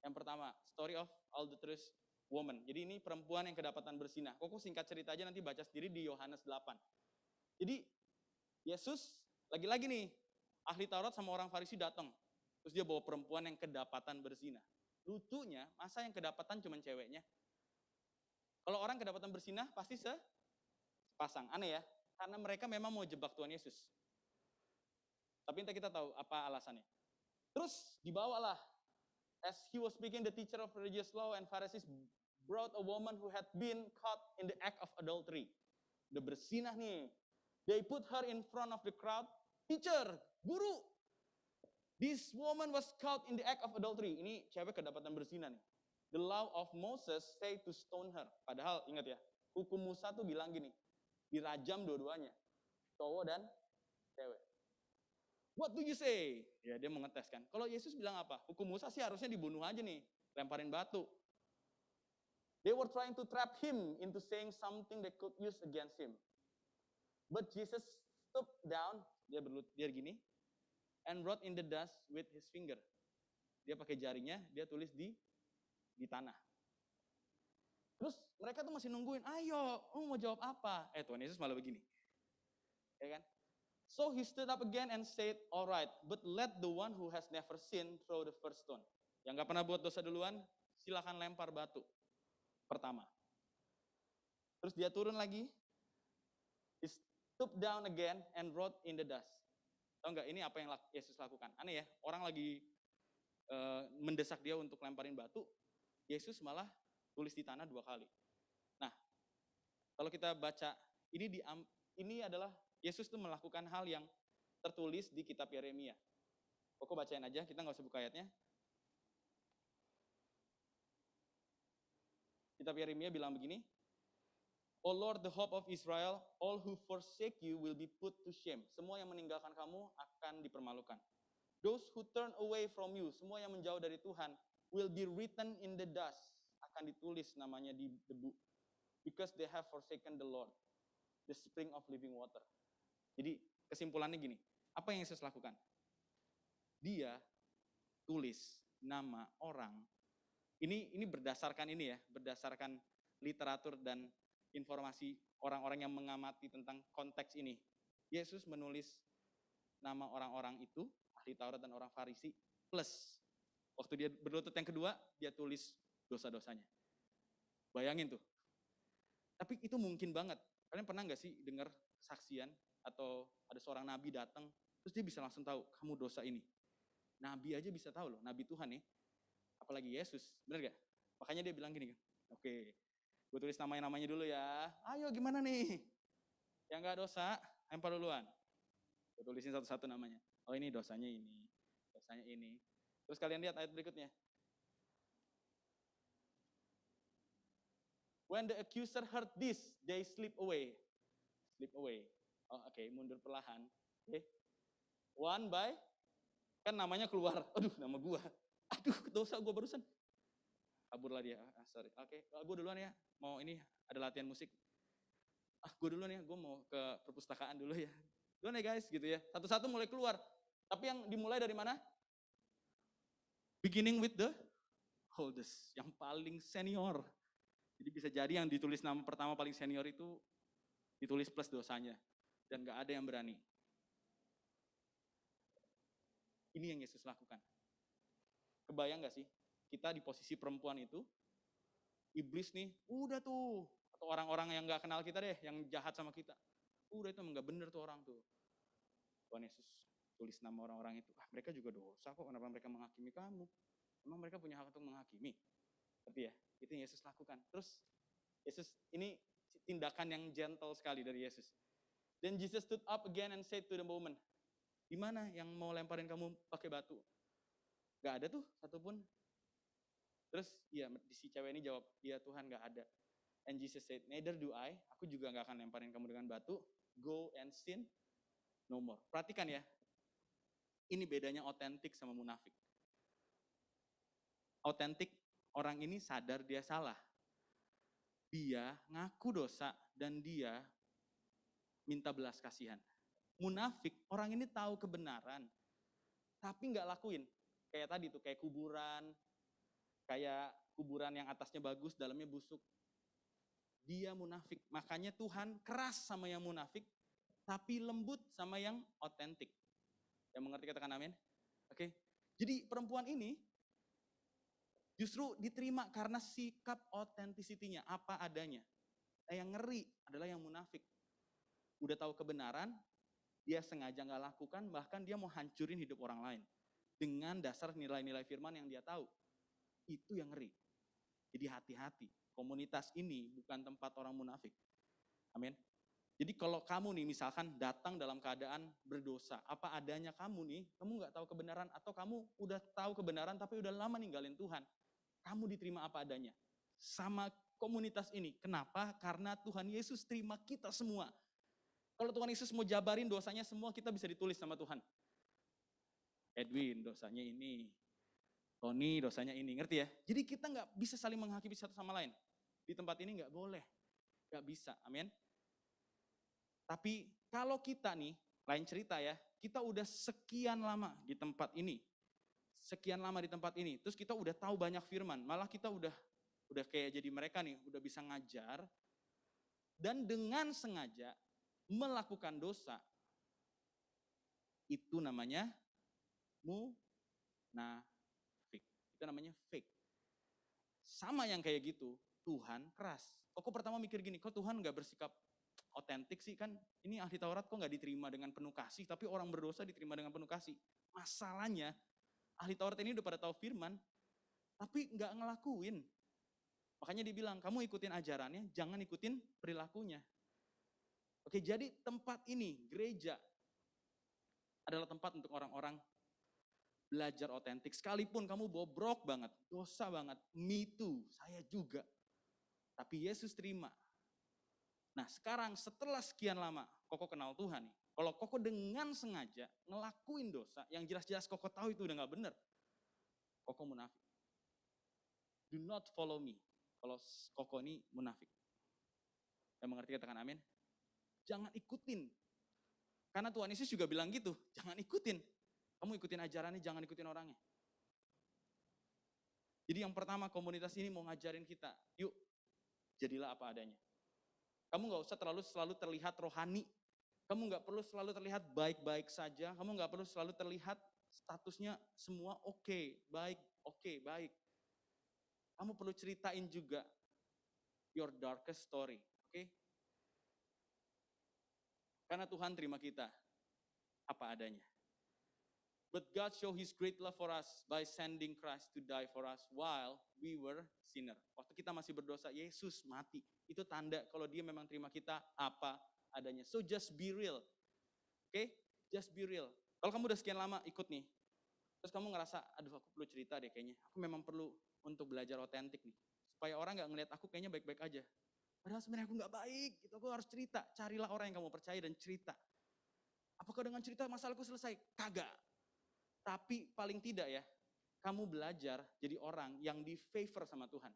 Yang pertama, story of adulterous woman. Jadi ini perempuan yang kedapatan bersinah. Koko singkat cerita aja nanti baca sendiri di Yohanes 8. Jadi Yesus lagi-lagi nih, ahli Taurat sama orang Farisi datang. Terus dia bawa perempuan yang kedapatan bersinah. Lucunya, masa yang kedapatan cuma ceweknya? Kalau orang kedapatan bersinah pasti sepasang. Aneh ya, karena mereka memang mau jebak Tuhan Yesus. Tapi entah kita tahu apa alasannya. Terus dibawalah, as he was speaking, the teacher of religious law and Pharisees brought a woman who had been caught in the act of adultery. Udah bersinah nih. They put her in front of the crowd. Teacher, guru, this woman was caught in the act of adultery. Ini cewek kedapatan bersinah nih. The law of Moses say to stone her. Padahal ingat ya, hukum Musa tuh bilang gini, dirajam dua-duanya, cowok dan cewek. What do you say? Ya dia mau ngetes kan. Kalau Yesus bilang apa? Hukum Musa sih harusnya dibunuh aja nih, lemparin batu. They were trying to trap him into saying something they could use against him. But Jesus stooped down, dia gini, and wrote in the dust with his finger. Dia pakai jarinya, dia tulis di tanah. Terus mereka tuh masih nungguin, ayo, mau jawab apa? Tuhan Yesus malah begini. Ya kan? So he stood up again and said, all right, but let the one who has never sinned throw the first stone. Yang gak pernah buat dosa duluan, silakan lempar batu. Pertama. Terus dia turun lagi, he stooped down again and wrote in the dust. Tahu nggak ini apa yang Yesus lakukan? Aneh ya, orang lagi mendesak dia untuk lemparin batu, Yesus malah tulis di tanah 2 kali. Nah, kalau kita baca, ini adalah Yesus tuh melakukan hal yang tertulis di kitab Yeremia. Koko bacain aja, kita nggak usah buka ayatnya. Kitab Yeremia bilang begini, O Lord, the hope of Israel, all who forsake you will be put to shame. Semua yang meninggalkan kamu akan dipermalukan. Those who turn away from you, semua yang menjauh dari Tuhan, will be written in the dust. Akan ditulis namanya di debu. Because they have forsaken the Lord, the spring of living water. Jadi kesimpulannya gini, apa yang Yesus lakukan? Dia tulis nama orang. Ini berdasarkan ini ya, berdasarkan literatur dan informasi orang-orang yang mengamati tentang konteks ini. Yesus menulis nama orang-orang itu, ahli Taurat dan orang Farisi, plus waktu dia berlutut yang kedua, dia tulis dosa-dosanya. Bayangin tuh. Tapi itu mungkin banget. Kalian pernah nggak sih dengar kesaksian atau ada seorang nabi datang, terus dia bisa langsung tahu, kamu dosa ini. Nabi aja bisa tahu loh, nabi Tuhan nih. Apalagi Yesus, bener gak? Makanya dia bilang gini, oke, gue tulis namanya dulu ya. Ayo gimana nih? Yang gak dosa, lempar duluan. Gue tulisin satu-satu namanya. Oh ini dosanya ini, dosanya ini. Terus kalian lihat ayat berikutnya. When the accuser heard this, they slip away. Slip away. Oh, oke, mundur perlahan. Oke. One by, kan namanya keluar. Aduh, nama gua. Aduh, dosa gua barusan. Kaburlah dia. Sorry. Oke, gua duluan ya. Mau ini ada latihan musik. Gua duluan ya. Gua mau ke perpustakaan dulu ya. Duluan ya guys, gitu ya. Satu-satu mulai keluar. Tapi yang dimulai dari mana? Beginning with the oldest, yang paling senior. Jadi bisa jadi yang ditulis nama pertama paling senior itu ditulis plus dosanya. Dan gak ada yang berani. Ini yang Yesus lakukan. Kebayang gak sih? Kita di posisi perempuan itu, iblis nih, udah tuh. Atau orang-orang yang gak kenal kita deh, yang jahat sama kita. Udah itu emang gak bener tuh orang tuh. Tuhan Yesus tulis nama orang-orang itu. Mereka juga dosa kok, kenapa mereka menghakimi kamu? Emang mereka punya hak untuk menghakimi? Tapi ya, itu yang Yesus lakukan. Terus, Yesus, ini tindakan yang gentle sekali dari Yesus. Then Jesus stood up again and said to the woman, di mana yang mau lemparin kamu pakai batu? Gak ada tuh satupun. Terus ya si cewek ini jawab, iya Tuhan gak ada. And Jesus said, neither do I, aku juga gak akan lemparin kamu dengan batu. Go and sin no more. Perhatikan ya, ini bedanya otentik sama munafik. Otentik, orang ini sadar dia salah. Dia ngaku dosa dan dia minta belas kasihan. Munafik, orang ini tahu kebenaran, tapi nggak lakuin. Kayak tadi tuh, kayak kuburan yang atasnya bagus, dalamnya busuk. Dia munafik, makanya Tuhan keras sama yang munafik, tapi lembut sama yang otentik. Yang mengerti katakan amin? Oke. Jadi perempuan ini justru diterima karena sikap otentisitinya, apa adanya. Yang ngeri adalah yang munafik. Udah tahu kebenaran, dia sengaja nggak lakukan, bahkan dia mau hancurin hidup orang lain. Dengan dasar nilai-nilai firman yang dia tahu. Itu yang ngeri. Jadi hati-hati, komunitas ini bukan tempat orang munafik. Amin. Jadi kalau kamu nih misalkan datang dalam keadaan berdosa, apa adanya kamu nih, kamu nggak tahu kebenaran, atau kamu udah tahu kebenaran tapi udah lama ninggalin Tuhan, kamu diterima apa adanya. Sama komunitas ini. Kenapa? Karena Tuhan Yesus terima kita semua. Kalau Tuhan Yesus mau jabarin dosanya semua, kita bisa ditulis sama Tuhan. Edwin dosanya ini, Tony dosanya ini, ngerti ya? Jadi kita nggak bisa saling menghakimi satu sama lain. Di tempat ini nggak boleh, nggak bisa, amin. Tapi kalau kita nih, lain cerita ya, kita udah sekian lama di tempat ini, terus kita udah tahu banyak firman, malah kita udah kayak jadi mereka nih, udah bisa ngajar, dan dengan sengaja melakukan dosa, itu namanya munafik. Itu namanya fake. Sama yang kayak gitu, Tuhan keras. Kok pertama mikir gini, kok Tuhan gak bersikap otentik sih? Kan ini ahli Taurat kok gak diterima dengan penuh kasih, tapi orang berdosa diterima dengan penuh kasih. Masalahnya, ahli Taurat ini udah pada tahu firman, tapi gak ngelakuin. Makanya dibilang, kamu ikutin ajarannya, jangan ikutin perilakunya. Oke, jadi tempat ini, gereja, adalah tempat untuk orang-orang belajar otentik. Sekalipun kamu bobrok banget, dosa banget, me too, saya juga. Tapi Yesus terima. Nah sekarang setelah sekian lama, Koko kenal Tuhan nih. Kalau Koko dengan sengaja ngelakuin dosa, yang jelas-jelas Koko tahu itu udah gak bener, Koko munafik. Do not follow me. Kalau Koko ini munafik. Yang mengerti katakan amin. Jangan ikutin. Karena Tuhan Yesus juga bilang gitu, jangan ikutin. Kamu ikutin ajarannya, jangan ikutin orangnya. Jadi yang pertama komunitas ini mau ngajarin kita, yuk jadilah apa adanya. Kamu gak usah selalu terlihat rohani. Kamu gak perlu selalu terlihat baik-baik saja. Kamu gak perlu selalu terlihat statusnya semua oke, baik. Kamu perlu ceritain juga your darkest story, oke? Karena Tuhan terima kita apa adanya. But God show His great love for us by sending Christ to die for us while we were sinner. Waktu kita masih berdosa, Yesus mati. Itu tanda kalau Dia memang terima kita apa adanya. So just be real. Oke? Just be real. Kalau kamu udah sekian lama ikut nih, terus kamu ngerasa, aduh aku perlu cerita deh kayaknya. Aku memang perlu untuk belajar otentik nih. Supaya orang nggak ngelihat aku kayaknya baik-baik aja. Padahal sebenarnya aku nggak baik, gitu. Aku harus cerita. Carilah orang yang kamu percaya dan cerita. Apakah dengan cerita masalahku selesai? Kagak. Tapi paling tidak ya, kamu belajar jadi orang yang di favor sama Tuhan.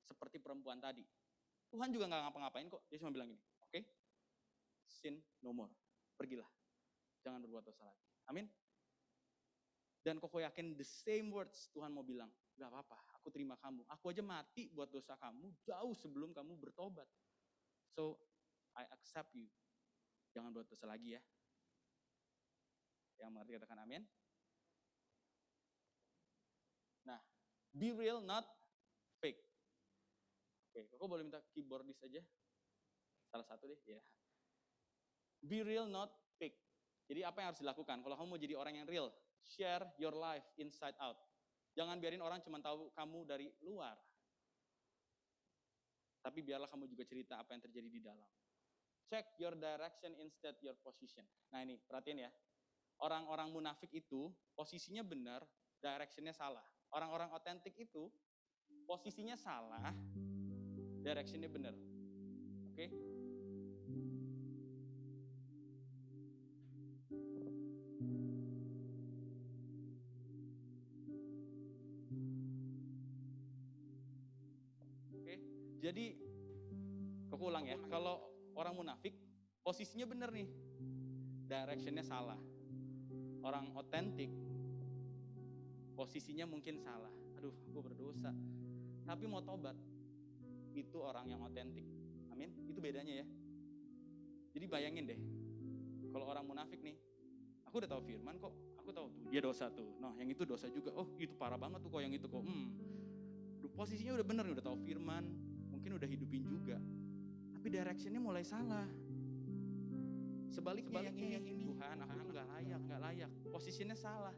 Seperti perempuan tadi. Tuhan juga nggak ngapa-ngapain kok. Dia cuma bilang gini, oke, sin no more. Pergilah. Jangan berbuat dosa lagi. Amin. Dan koko yakin the same words Tuhan mau bilang. Gak apa-apa, aku terima kamu. Aku aja mati buat dosa kamu jauh sebelum kamu bertobat. So, I accept you. Jangan buat dosa lagi ya. Yang mengerti katakan amin. Nah, be real, not fake. Oke, koko boleh minta keyboardis aja? Salah satu deh, ya. Be real, not fake. Jadi apa yang harus dilakukan? Kalau kamu mau jadi orang yang real, share your life inside out. Jangan biarin orang cuma tahu kamu dari luar. Tapi biarlah kamu juga cerita apa yang terjadi di dalam. Check your direction instead your position. Nah ini, perhatiin ya. Orang-orang munafik itu posisinya benar, directionnya salah. Orang-orang otentik itu posisinya salah, directionnya benar. Oke? Jadi, aku ulang ya, kalau orang munafik, posisinya benar nih, directionnya salah. Orang otentik, posisinya mungkin salah. Aduh, aku berdosa. Tapi mau tobat, itu orang yang otentik. Amin, itu bedanya ya. Jadi bayangin deh, kalau orang munafik nih, aku udah tahu firman kok, aku tahu tuh, dia dosa tuh. Nah, yang itu dosa juga, oh itu parah banget tuh kok yang itu kok. Posisinya udah benar nih, udah tahu firman, mungkin udah hidupin juga, tapi directionnya mulai salah. Sebaliknya yang ini Tuhan, aku tuh nggak layak, posisinya salah.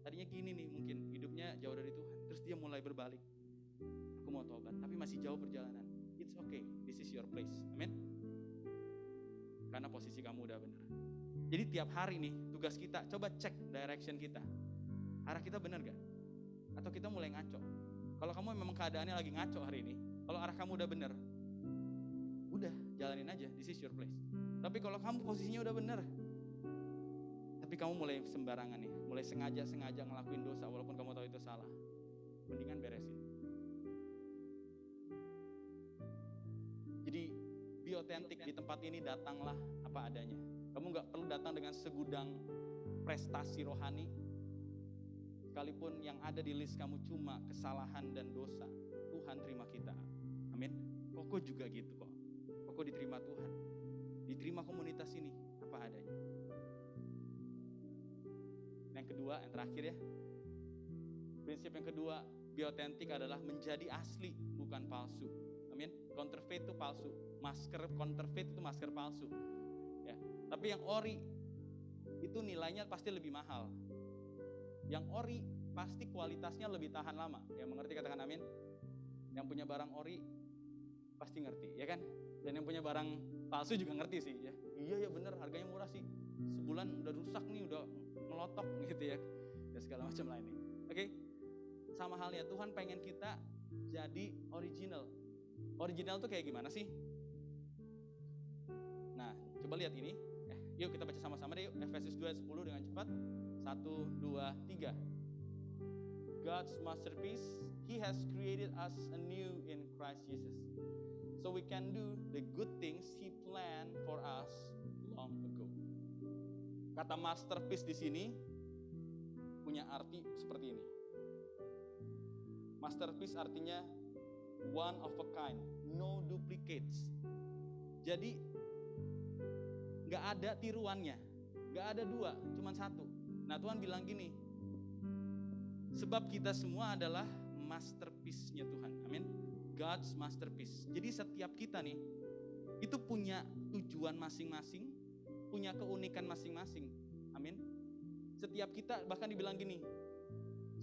Tadinya gini nih, mungkin hidupnya jauh dari Tuhan, terus dia mulai berbalik. Aku mau tobat, tapi masih jauh perjalanan. It's okay, this is your place, amin. Karena posisi kamu udah benar. Jadi tiap hari nih, tugas kita, coba cek direction kita. Arah kita benar gak? Atau kita mulai ngaco? Kalau kamu memang keadaannya lagi ngaco hari ini, kalau arah kamu udah bener, udah jalanin aja, this is your place. Tapi kalau kamu posisinya udah bener, tapi kamu mulai sembarangan nih, mulai sengaja ngelakuin dosa walaupun kamu tahu itu salah, mendingan beresin. Jadi be authentic di tempat ini, datanglah apa adanya. Kamu gak perlu datang dengan segudang prestasi rohani, sekalipun yang ada di list kamu cuma kesalahan dan dosa, Tuhan terima kita. Amin. Koko juga gitu kok. Koko diterima Tuhan. Diterima komunitas ini apa adanya. Yang kedua, yang terakhir ya. Prinsip yang kedua, be authentic adalah menjadi asli, bukan palsu. Amin. Counterfeit itu palsu. Masker counterfeit itu masker palsu. Ya. Tapi yang ori itu nilainya pasti lebih mahal. Yang ori pasti kualitasnya lebih tahan lama. Yang mengerti katakan amin. Yang punya barang ori pasti ngerti, ya kan? Dan yang punya barang palsu juga ngerti sih, ya. Iya ya bener, harganya murah sih. Sebulan udah rusak nih, udah melotok gitu ya. Dan segala macam lainnya. Oke? Sama halnya Tuhan pengen kita jadi original. Original tuh kayak gimana sih? Nah, coba lihat ini. Yuk kita baca sama-sama deh yuk. Efesus 2 ayat 10 dengan cepat. 1, 2, 3. God's masterpiece, He has created us anew in Christ Jesus. So we can do the good things He planned for us long ago. Kata masterpiece di sini punya arti seperti ini. Masterpiece artinya one of a kind, no duplicates. Jadi gak ada tiruannya, gak ada dua, cuma satu. Nah Tuhan bilang gini, sebab kita semua adalah masterpiece-nya Tuhan. Amin. God's masterpiece. Jadi setiap kita nih, itu punya tujuan masing-masing, punya keunikan masing-masing. Amin. Setiap kita bahkan dibilang gini,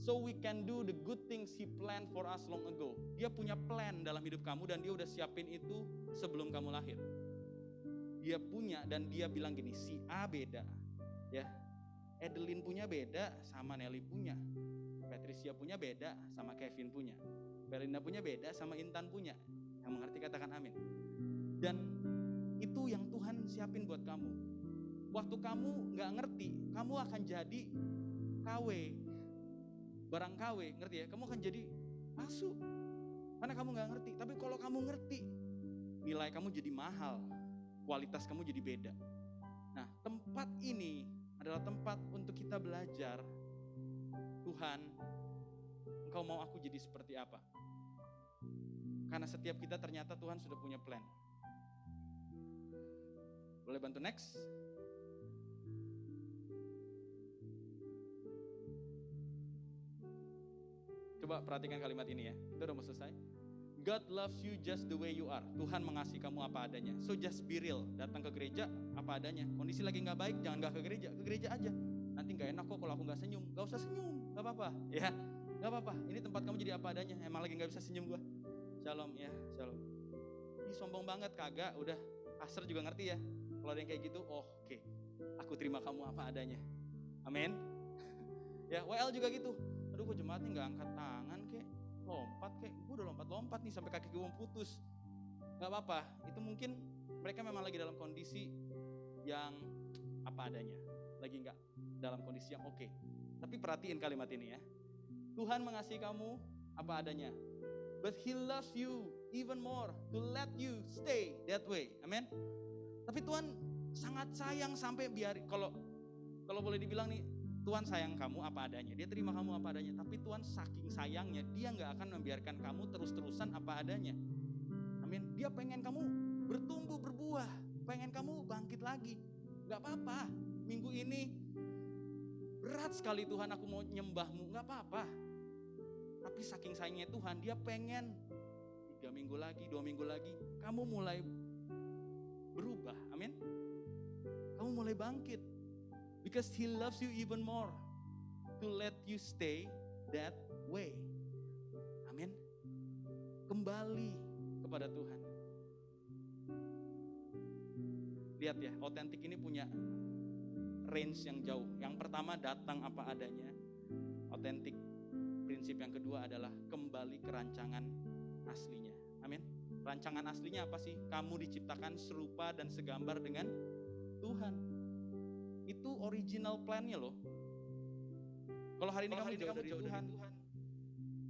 so we can do the good things He planned for us long ago. Dia punya plan dalam hidup kamu dan Dia udah siapin itu sebelum kamu lahir. Dia punya dan Dia bilang gini, si A beda. Ya, Edelyn punya beda sama Nelly punya. Patricia punya beda sama Kevin punya. Belinda punya beda sama Intan punya. Yang mengerti katakan amin. Dan itu yang Tuhan siapin buat kamu. Waktu kamu gak ngerti, kamu akan jadi KW, barang KW, ngerti ya? Kamu akan jadi palsu, karena kamu gak ngerti. Tapi kalau kamu ngerti, nilai kamu jadi mahal, kualitas kamu jadi beda. Nah, tempat ini adalah tempat untuk kita belajar, Tuhan, Engkau mau aku jadi seperti apa? Karena setiap kita ternyata Tuhan sudah punya plan. Boleh bantu next? Coba perhatikan kalimat ini ya. Itu udah mau selesai. God loves you just the way you are. Tuhan mengasihi kamu apa adanya. So just be real. Datang ke gereja apa adanya. Kondisi lagi gak baik, jangan gak ke gereja aja. Nanti gak enak kok kalau aku gak senyum. Gak usah senyum, gak apa-apa. Ya, gak apa-apa. Ini tempat kamu jadi apa adanya. Emang lagi gak bisa senyum gua. Shalom ya, shalom. Ini sombong banget, kagak. Udah, pastor juga ngerti ya. Kalau ada yang kayak gitu, oh oke. Aku terima kamu apa adanya. Amin. Ya, WL juga gitu. Aduh, kok jemaatnya gak angkat tangan kek. Lompat kek. Gue udah lompat-lompat nih sampai kaki gue mau putus. Gak apa-apa. Itu mungkin mereka memang lagi dalam kondisi yang apa adanya. Lagi gak dalam kondisi yang oke. Tapi perhatiin kalimat ini ya. Tuhan mengasihi kamu apa adanya. But He loves you even more to let you stay that way. Amen. Tapi Tuhan sangat sayang sampai kalau boleh dibilang nih, Tuhan sayang kamu apa adanya. Dia terima kamu apa adanya. Tapi Tuhan saking sayangnya, Dia gak akan membiarkan kamu terus-terusan apa adanya. Amin. Dia pengen kamu bertumbuh, berbuah. Pengen kamu bangkit lagi. Gak apa-apa. Minggu ini berat sekali Tuhan, aku mau nyembahmu. Gak apa-apa. Tapi saking sayangnya Tuhan, Dia pengen 3 minggu lagi, 2 minggu lagi, kamu mulai berubah. Amin. Kamu mulai bangkit. Because He loves you even more to let you stay that way. Amin. Kembali kepada Tuhan. Lihat ya, otentik ini punya range yang jauh. Yang pertama datang apa adanya. Otentik. Prinsip yang kedua adalah kembali ke rancangan aslinya. Amin. Rancangan aslinya apa sih? Kamu diciptakan serupa dan segambar dengan Tuhan. Itu original plan-nya loh. Kalau hari ini kamu jauh dari Tuhan,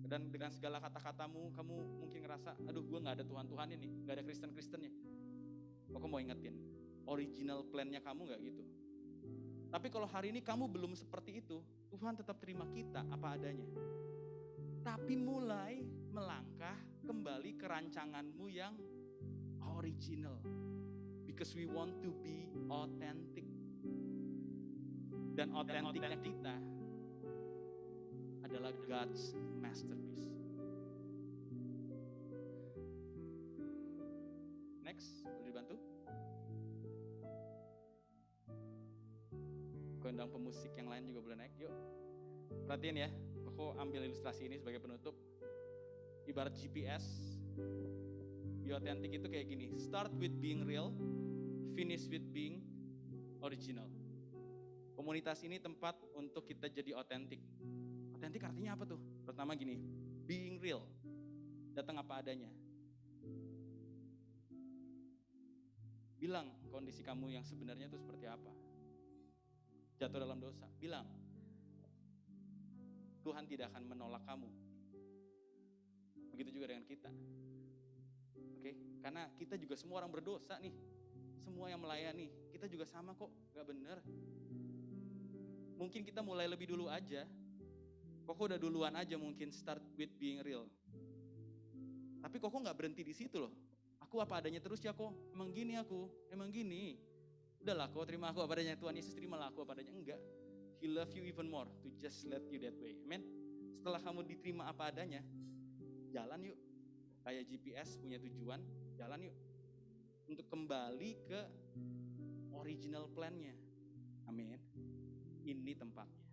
dan dengan segala kata-katamu, kamu mungkin ngerasa, aduh gue gak ada Tuhan-Tuhan ini, gak ada Kristen-Kristennya. Aku mau ingetin, original plan-nya kamu gak gitu. Tapi kalau hari ini kamu belum seperti itu, Tuhan tetap terima kita apa adanya. Tapi mulai melangkah kembali ke rancanganmu yang original. Because we want to be authentic. Dan otentiknya kita adalah God's masterpiece. Next, boleh dibantu? Gondang pemusik yang lain juga boleh naik, yuk. Perhatiin ya, aku ambil ilustrasi ini sebagai penutup. Ibarat GPS, be authentic itu kayak gini. Start with being real, finish with being original. Komunitas ini tempat untuk kita jadi otentik. Otentik artinya apa tuh? Pertama gini, being real. Datang apa adanya. Bilang kondisi kamu yang sebenarnya itu seperti apa. Jatuh dalam dosa, bilang. Tuhan tidak akan menolak kamu. Begitu juga dengan kita. Oke, karena kita juga semua orang berdosa nih. Semua yang melayani, kita juga sama kok, gak bener. Mungkin kita mulai lebih dulu aja. Koko udah duluan aja mungkin start with being real. Tapi Koko gak berhenti di situ loh. Aku apa adanya terus ya kok. Emang gini aku, emang gini. Udahlah kok terima aku apa adanya. Tuhan Yesus terimalah aku apa adanya. Enggak. He love you even more to just let you that way. Amen. Setelah kamu diterima apa adanya, jalan yuk. Kayak GPS punya tujuan, jalan yuk. Untuk kembali ke original plan-nya. Amin. Ini tempatnya.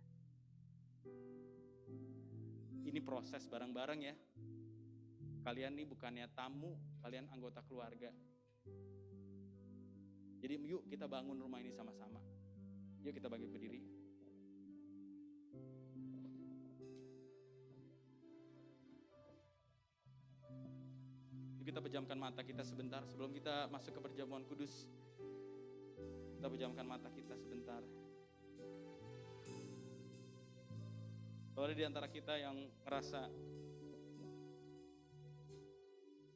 Ini proses bareng-bareng ya. Kalian nih bukannya tamu, kalian anggota keluarga. Jadi yuk kita bangun rumah ini sama-sama. Yuk kita bagi berdiri. kita pejamkan mata kita sebentar sebelum kita masuk ke perjamuan kudus. Kita pejamkan mata kita sebentar. Kalau ada di antara kita yang ngerasa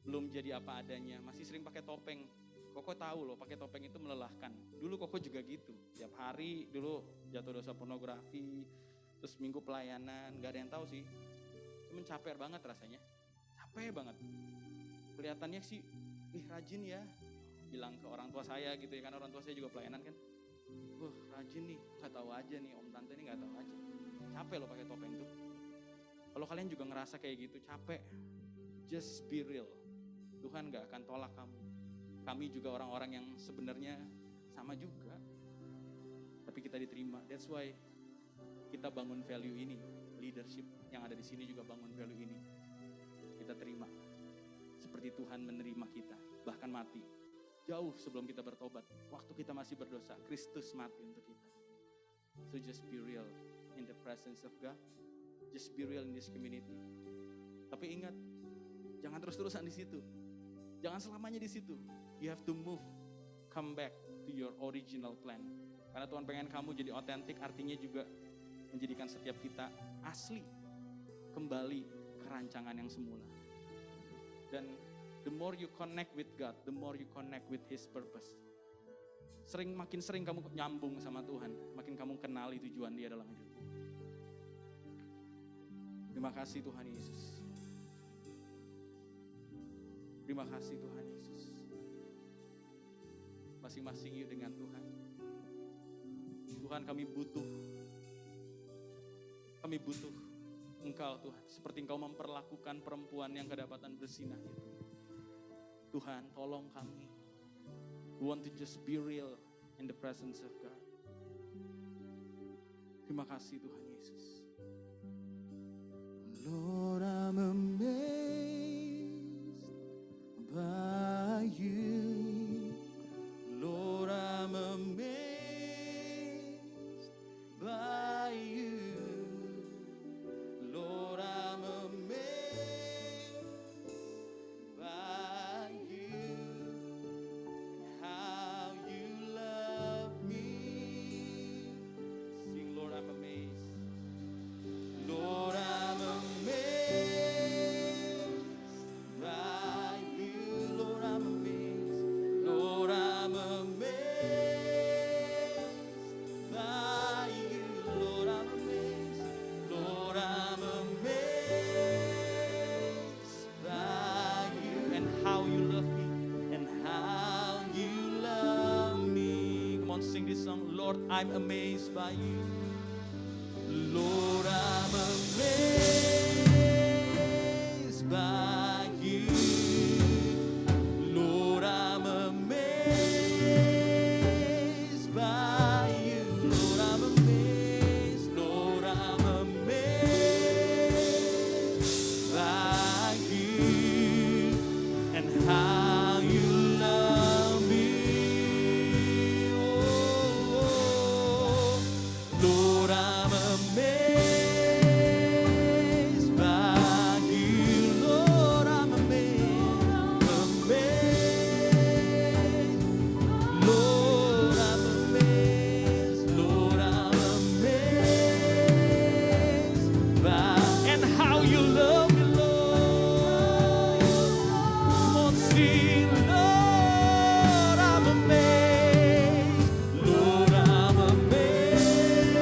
belum jadi apa adanya, masih sering pakai topeng. Koko tahu loh, pakai topeng itu melelahkan. Dulu Koko juga gitu. Tiap hari dulu jatuh dosa pornografi, terus minggu pelayanan, gak ada yang tahu sih. Cuman capek banget rasanya. Capek banget. Kelihatannya sih, rajin ya. Bilang ke orang tua saya gitu ya, kan orang tua saya juga pelayanan kan. Wah rajin nih, gak tahu aja nih, om tante ini gak tahu aja. Capek loh pakai topeng tuh. Kalau kalian juga ngerasa kayak gitu, capek. Just be real. Tuhan gak akan tolak kamu. Kami juga orang-orang yang sebenarnya sama juga. Tapi kita diterima. That's why kita bangun value ini. Leadership yang ada di sini juga bangun value ini. Kita terima. Seperti Tuhan menerima kita. Bahkan mati. Jauh sebelum kita bertobat. Waktu kita masih berdosa, Kristus mati untuk kita. So just be real in the presence of God. Just be real in this community. Tapi ingat, jangan terus-terusan di situ. Jangan selamanya di situ. You have to move, come back to your original plan. Karena Tuhan pengen kamu jadi otentik, artinya juga menjadikan setiap kita asli, kembali ke rancangan yang semula. Dan the more you connect with God, the more you connect with His purpose. Makin sering kamu nyambung sama Tuhan, makin kamu kenali tujuan Dia dalam hidup. Terima kasih Tuhan Yesus. Terima kasih Tuhan Yesus. Masing-masing yuk dengan Tuhan. Tuhan kami butuh Engkau Tuhan. Seperti Engkau memperlakukan perempuan yang kedapatan bersinah itu. Tuhan tolong kami. We want to just be real in the presence of God. Terima kasih Tuhan Yesus. Lord, I'm amazed by you. Lord, I'm amazed by you. Lord, I'm amazed by you. How you love me. Sing, Lord, I'm amazed. Lord, I'm amazed by you. Lord, I'm amazed. Lord, I'm amazed by you. Lord, I'm amazed. Lord, I'm amazed by you. And how you love me. And how you love me. Come on, sing this song. Lord, I'm amazed by you. Lord, I'm amazed by you. Lord, I'm amazed by you. Lord, I'm amazed. Lord, I'm amazed by you. And how you love me. Oh, Lord, I'm amazed by you. Lord, I'm amazed. Lord, I'm amazed. Lord, I'm amazed by and how you love me, Lord. Come on, sing, Lord, I'm amazed. Lord, I'm amazed.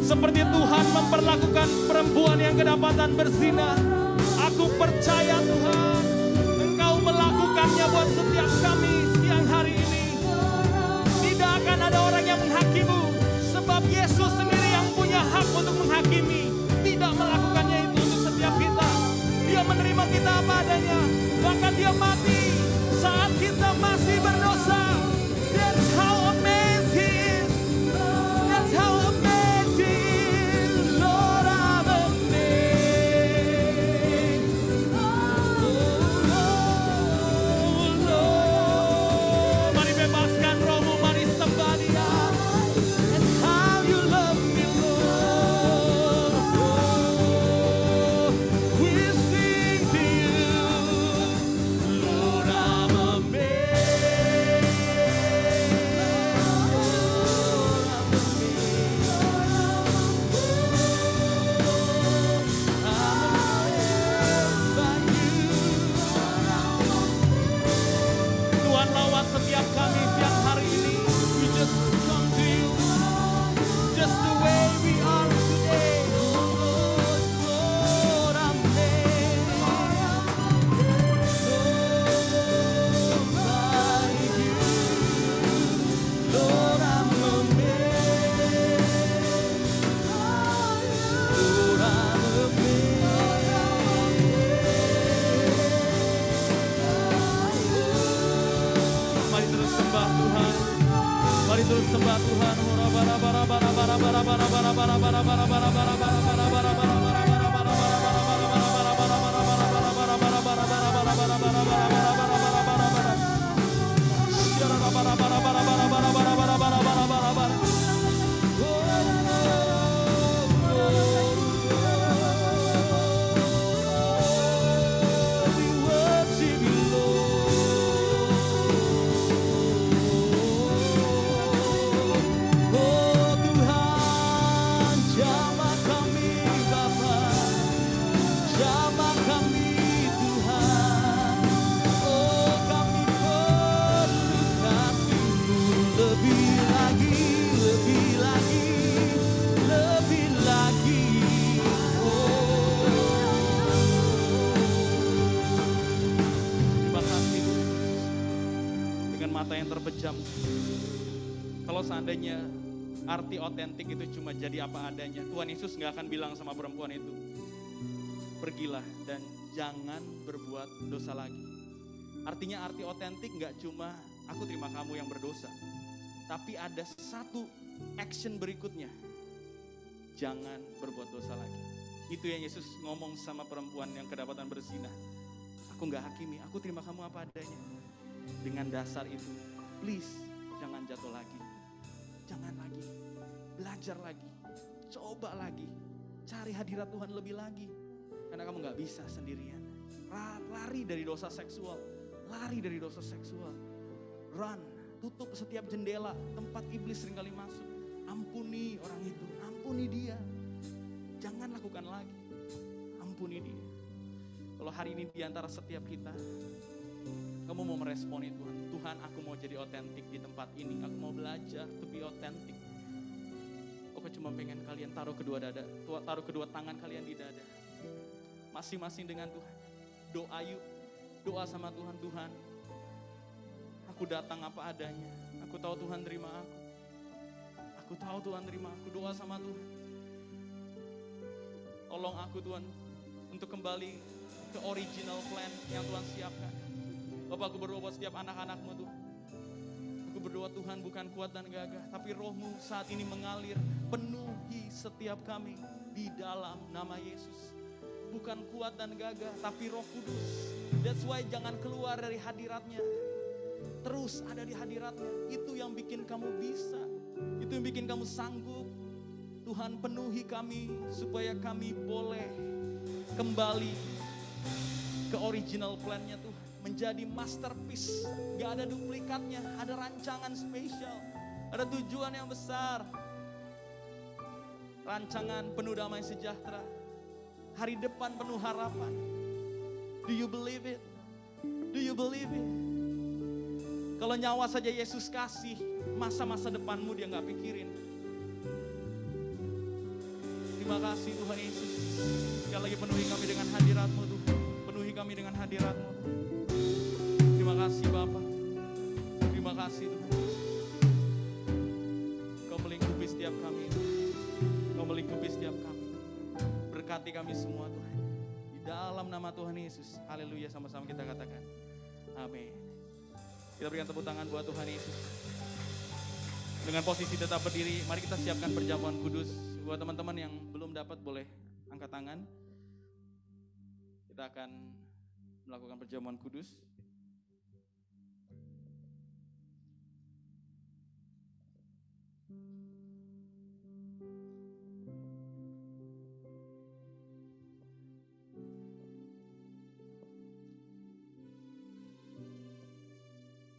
Seperti Tuhan memperlakukan perempuan yang kedapatan berzina, aku percaya Tuhan, Engkau melakukannya buat setiap kami siang hari ini. Tidak akan ada orang yang menghakimu, sebab Yesus sendiri yang punya hak untuk menghakimi. Tidak melakukannya itu untuk setiap kita. Dia menerima kita apa adanya, bahkan Dia mati saat kita masih berdosa. That's how amazing He is. That's how amazing He is. Lord, I'm amazed. Oh, Lord. Mari bebaskan rohmu, mari sembah Dia. And how you love me, Lord. Oh, we sing to you. betul sembah Tuhan. Kalau seandainya arti otentik itu cuma jadi apa adanya, Tuhan Yesus nggak akan bilang sama perempuan itu, pergilah dan jangan berbuat dosa lagi. Artinya arti otentik nggak cuma aku terima kamu yang berdosa, tapi ada satu action berikutnya, jangan berbuat dosa lagi. Itu yang Yesus ngomong sama perempuan yang kedapatan berzina. Aku nggak hakimi, aku terima kamu apa adanya. Dengan dasar itu, please jangan jatuh lagi. Jangan lagi, belajar lagi, coba lagi, cari hadirat Tuhan lebih lagi. Karena kamu gak bisa sendirian. Lari dari dosa seksual, lari dari dosa seksual. Run, tutup setiap jendela tempat iblis seringkali masuk. Ampuni orang itu, ampuni dia. Jangan lakukan lagi, ampuni dia. Kalau hari ini diantara setiap kita, kamu mau meresponi Tuhan. Tuhan, aku mau jadi otentik di tempat ini. Aku mau belajar to be otentik. Aku cuma pengen kalian taruh kedua tangan kalian di dada. Masing-masing dengan Tuhan. Doa yuk. Doa sama Tuhan. Tuhan, aku datang apa adanya. Aku tahu Tuhan terima aku. Aku tahu Tuhan terima aku. Doa sama Tuhan. Tolong aku Tuhan untuk kembali ke original plan yang Tuhan siapkan. Bapak, aku berdoa buat setiap anak-anakmu Tuhan. Aku berdoa Tuhan bukan kuat dan gagah, tapi rohmu saat ini mengalir, penuhi setiap kami di dalam nama Yesus. Bukan kuat dan gagah, tapi Roh Kudus. That's why jangan keluar dari hadiratnya. Terus ada di hadiratnya. Itu yang bikin kamu bisa. Itu yang bikin kamu sanggup. Tuhan penuhi kami supaya kami boleh kembali ke original plan-nya Tuhan. Menjadi masterpiece, gak ada duplikatnya, ada rancangan spesial, ada tujuan yang besar, rancangan penuh damai sejahtera, hari depan penuh harapan. Do you believe it? Do you believe it? Kalau nyawa saja Yesus kasih, masa-masa depanmu dia gak pikirin. Terima kasih Tuhan Yesus. Sekali lagi penuhi kami dengan hadirat-Mu Tuhan. Penuhi kami dengan hadirat-Mu. Terima kasih Bapa. Terima kasih Tuhan. Kau melingkupi setiap kami. Kau melingkupi setiap kami. Berkati kami semua Tuhan. Di dalam nama Tuhan Yesus. Haleluya, sama-sama kita katakan. Amin. Kita berikan tepuk tangan buat Tuhan Yesus. Dengan posisi tetap berdiri, mari kita siapkan perjamuan kudus. Buat teman-teman yang belum dapat boleh angkat tangan. Kita akan melakukan perjamuan kudus.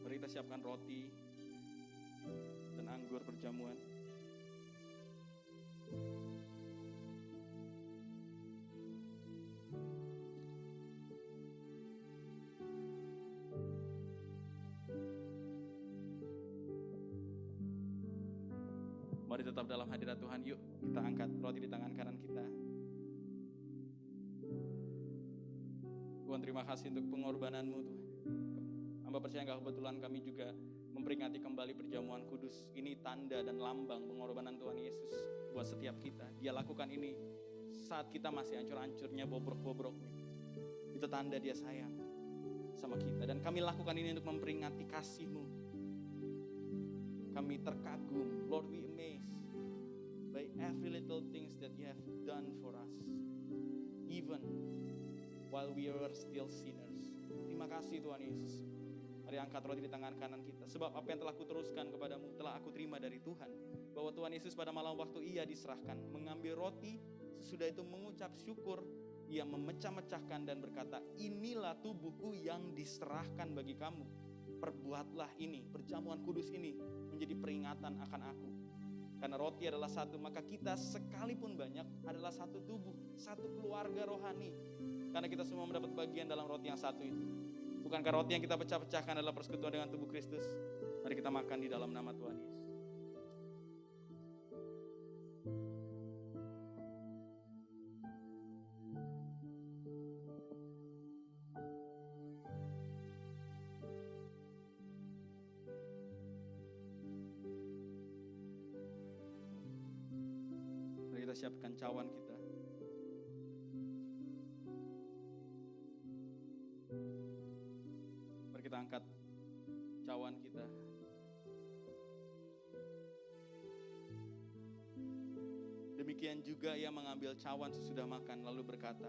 Mari kita siapkan roti dan anggur perjamuan. Mari tetap dalam hadirat Tuhan. Yuk kita angkat roti di tangan kanan kita. Tuhan, terima kasih untuk pengorbanan-Mu Tuhan. Hamba percaya enggak kebetulan kami juga memperingati kembali perjamuan kudus. Ini tanda dan lambang pengorbanan Tuhan Yesus buat setiap kita. Dia lakukan ini saat kita masih hancur-hancurnya, bobrok-bobroknya. Itu tanda dia sayang sama kita. Dan kami lakukan ini untuk memperingati kasih-Mu. Kami terkagum. Lord, we amazed by every little things that you have done for us, even while we were still sinners. Terima kasih Tuhan Yesus. Mari angkat roti di tangan kanan kita. Sebab apa yang telah kuteruskan kepadamu telah aku terima dari Tuhan. Bahwa Tuhan Yesus pada malam waktu ia diserahkan, mengambil roti, sesudah itu mengucap syukur, ia memecah-mecahkan dan berkata, inilah tubuhku yang diserahkan bagi kamu. Perbuatlah ini, perjamuan kudus ini menjadi peringatan akan aku. Karena roti adalah satu, maka kita sekalipun banyak adalah satu tubuh, satu keluarga rohani. Karena kita semua mendapat bagian dalam roti yang satu itu. Bukankah roti yang kita pecah-pecahkan adalah persekutuan dengan tubuh Kristus? Mari kita makan di dalam nama Tuhan Yesus. Mari kita siapkan cawan kita. Mari kita angkat cawan kita. Demikian juga ia mengambil cawan sesudah makan lalu berkata,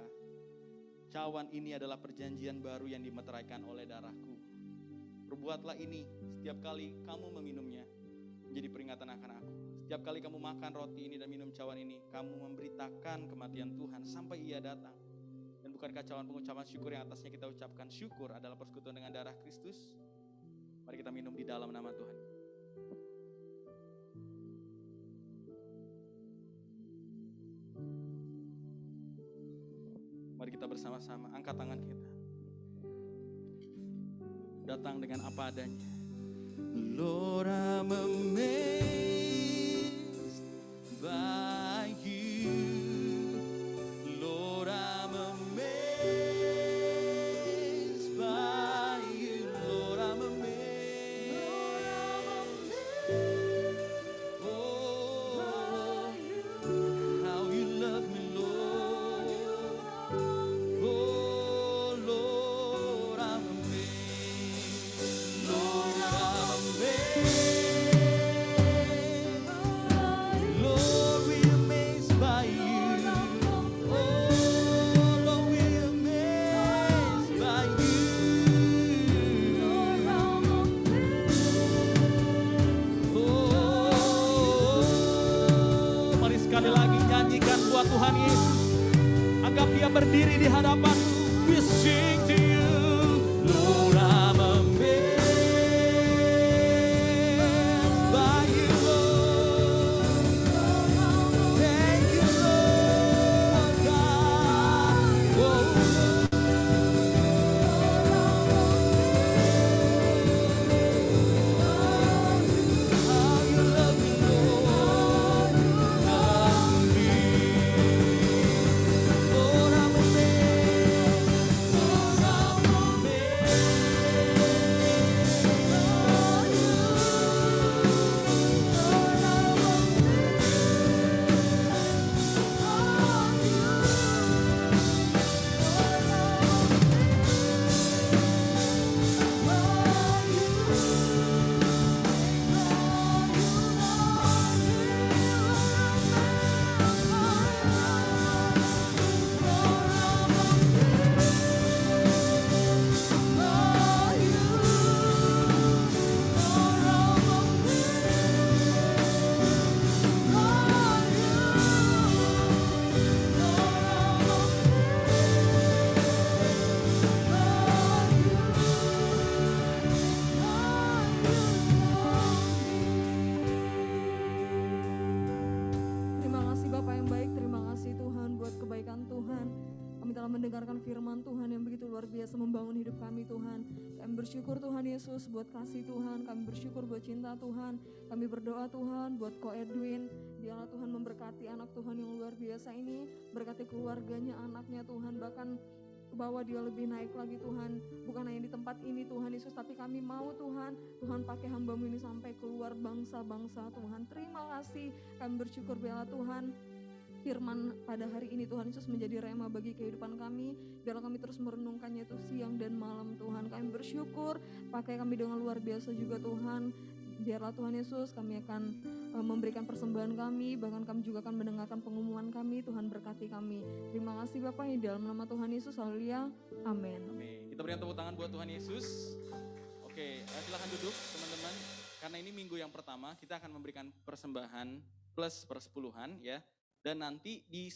cawan ini adalah perjanjian baru yang dimeteraikan oleh darahku. Perbuatlah ini setiap kali kamu meminumnya menjadi peringatan akan aku. Setiap kali kamu makan roti ini dan minum cawan ini, kamu memberitakan kematian Tuhan sampai ia datang. Dan bukankah cawan pengucapan syukur yang atasnya kita ucapkan syukur adalah persekutuan dengan darah Kristus? Mari kita minum di dalam nama Tuhan. Mari kita bersama-sama angkat tangan kita. Datang dengan apa adanya. Lord, I'm amazed by you. Lord, I'm amazed by you. Lord, I'm amazed. Oh, how you love me, Lord. Oh, Lord, I'm amazed. Lord, I'm amazed. Lord, we're amazed by you. Oh, Lord, we're amazed by you. Oh, mari sekali lagi nyanyikan buat Tuhan Yesus. Anggap dia berdiri di hadapan. We sing to you. Lord, I'm amazed by you, Lord. Thank you, Lord God. How you love me, Lord. Love me. Lord, I'm amazed. Lord, I'm Terima kasih Bapak yang baik, terima kasih Tuhan buat kebaikan Tuhan. Kami telah mendengarkan firman Tuhan yang begitu luar biasa membangun hidup kami Tuhan. Kami bersyukur Tuhan Yesus buat kasih Tuhan, kami bersyukur buat cinta Tuhan. Kami berdoa Tuhan buat Ko Edwin, biarlah Tuhan memberkati anak Tuhan yang luar biasa ini, berkati keluarganya, anaknya Tuhan, bahkan bawa dia lebih naik lagi Tuhan, bukan hanya di tempat ini Tuhan Yesus, tapi kami mau Tuhan, Tuhan pakai hamba-Mu ini sampai keluar bangsa-bangsa Tuhan. Terima kasih, kami bersyukur biarlah Tuhan firman pada hari ini Tuhan Yesus menjadi rema bagi kehidupan kami, biarlah kami terus merenungkannya itu siang dan malam Tuhan. Kami bersyukur, pakai kami dengan luar biasa juga Tuhan, Biarlah Tuhan Yesus kami akan memberikan persembahan kami, bahkan kami juga akan mendengarkan pengumuman kami. Tuhan berkati kami. Terima kasih Bapak, di dalam nama Tuhan Yesus, haleluya, amin. Amin. Kita berikan tepuk tangan buat Tuhan Yesus. Oke, silakan duduk teman-teman. Karena ini minggu yang pertama, kita akan memberikan persembahan plus persepuluhan ya. Dan nanti di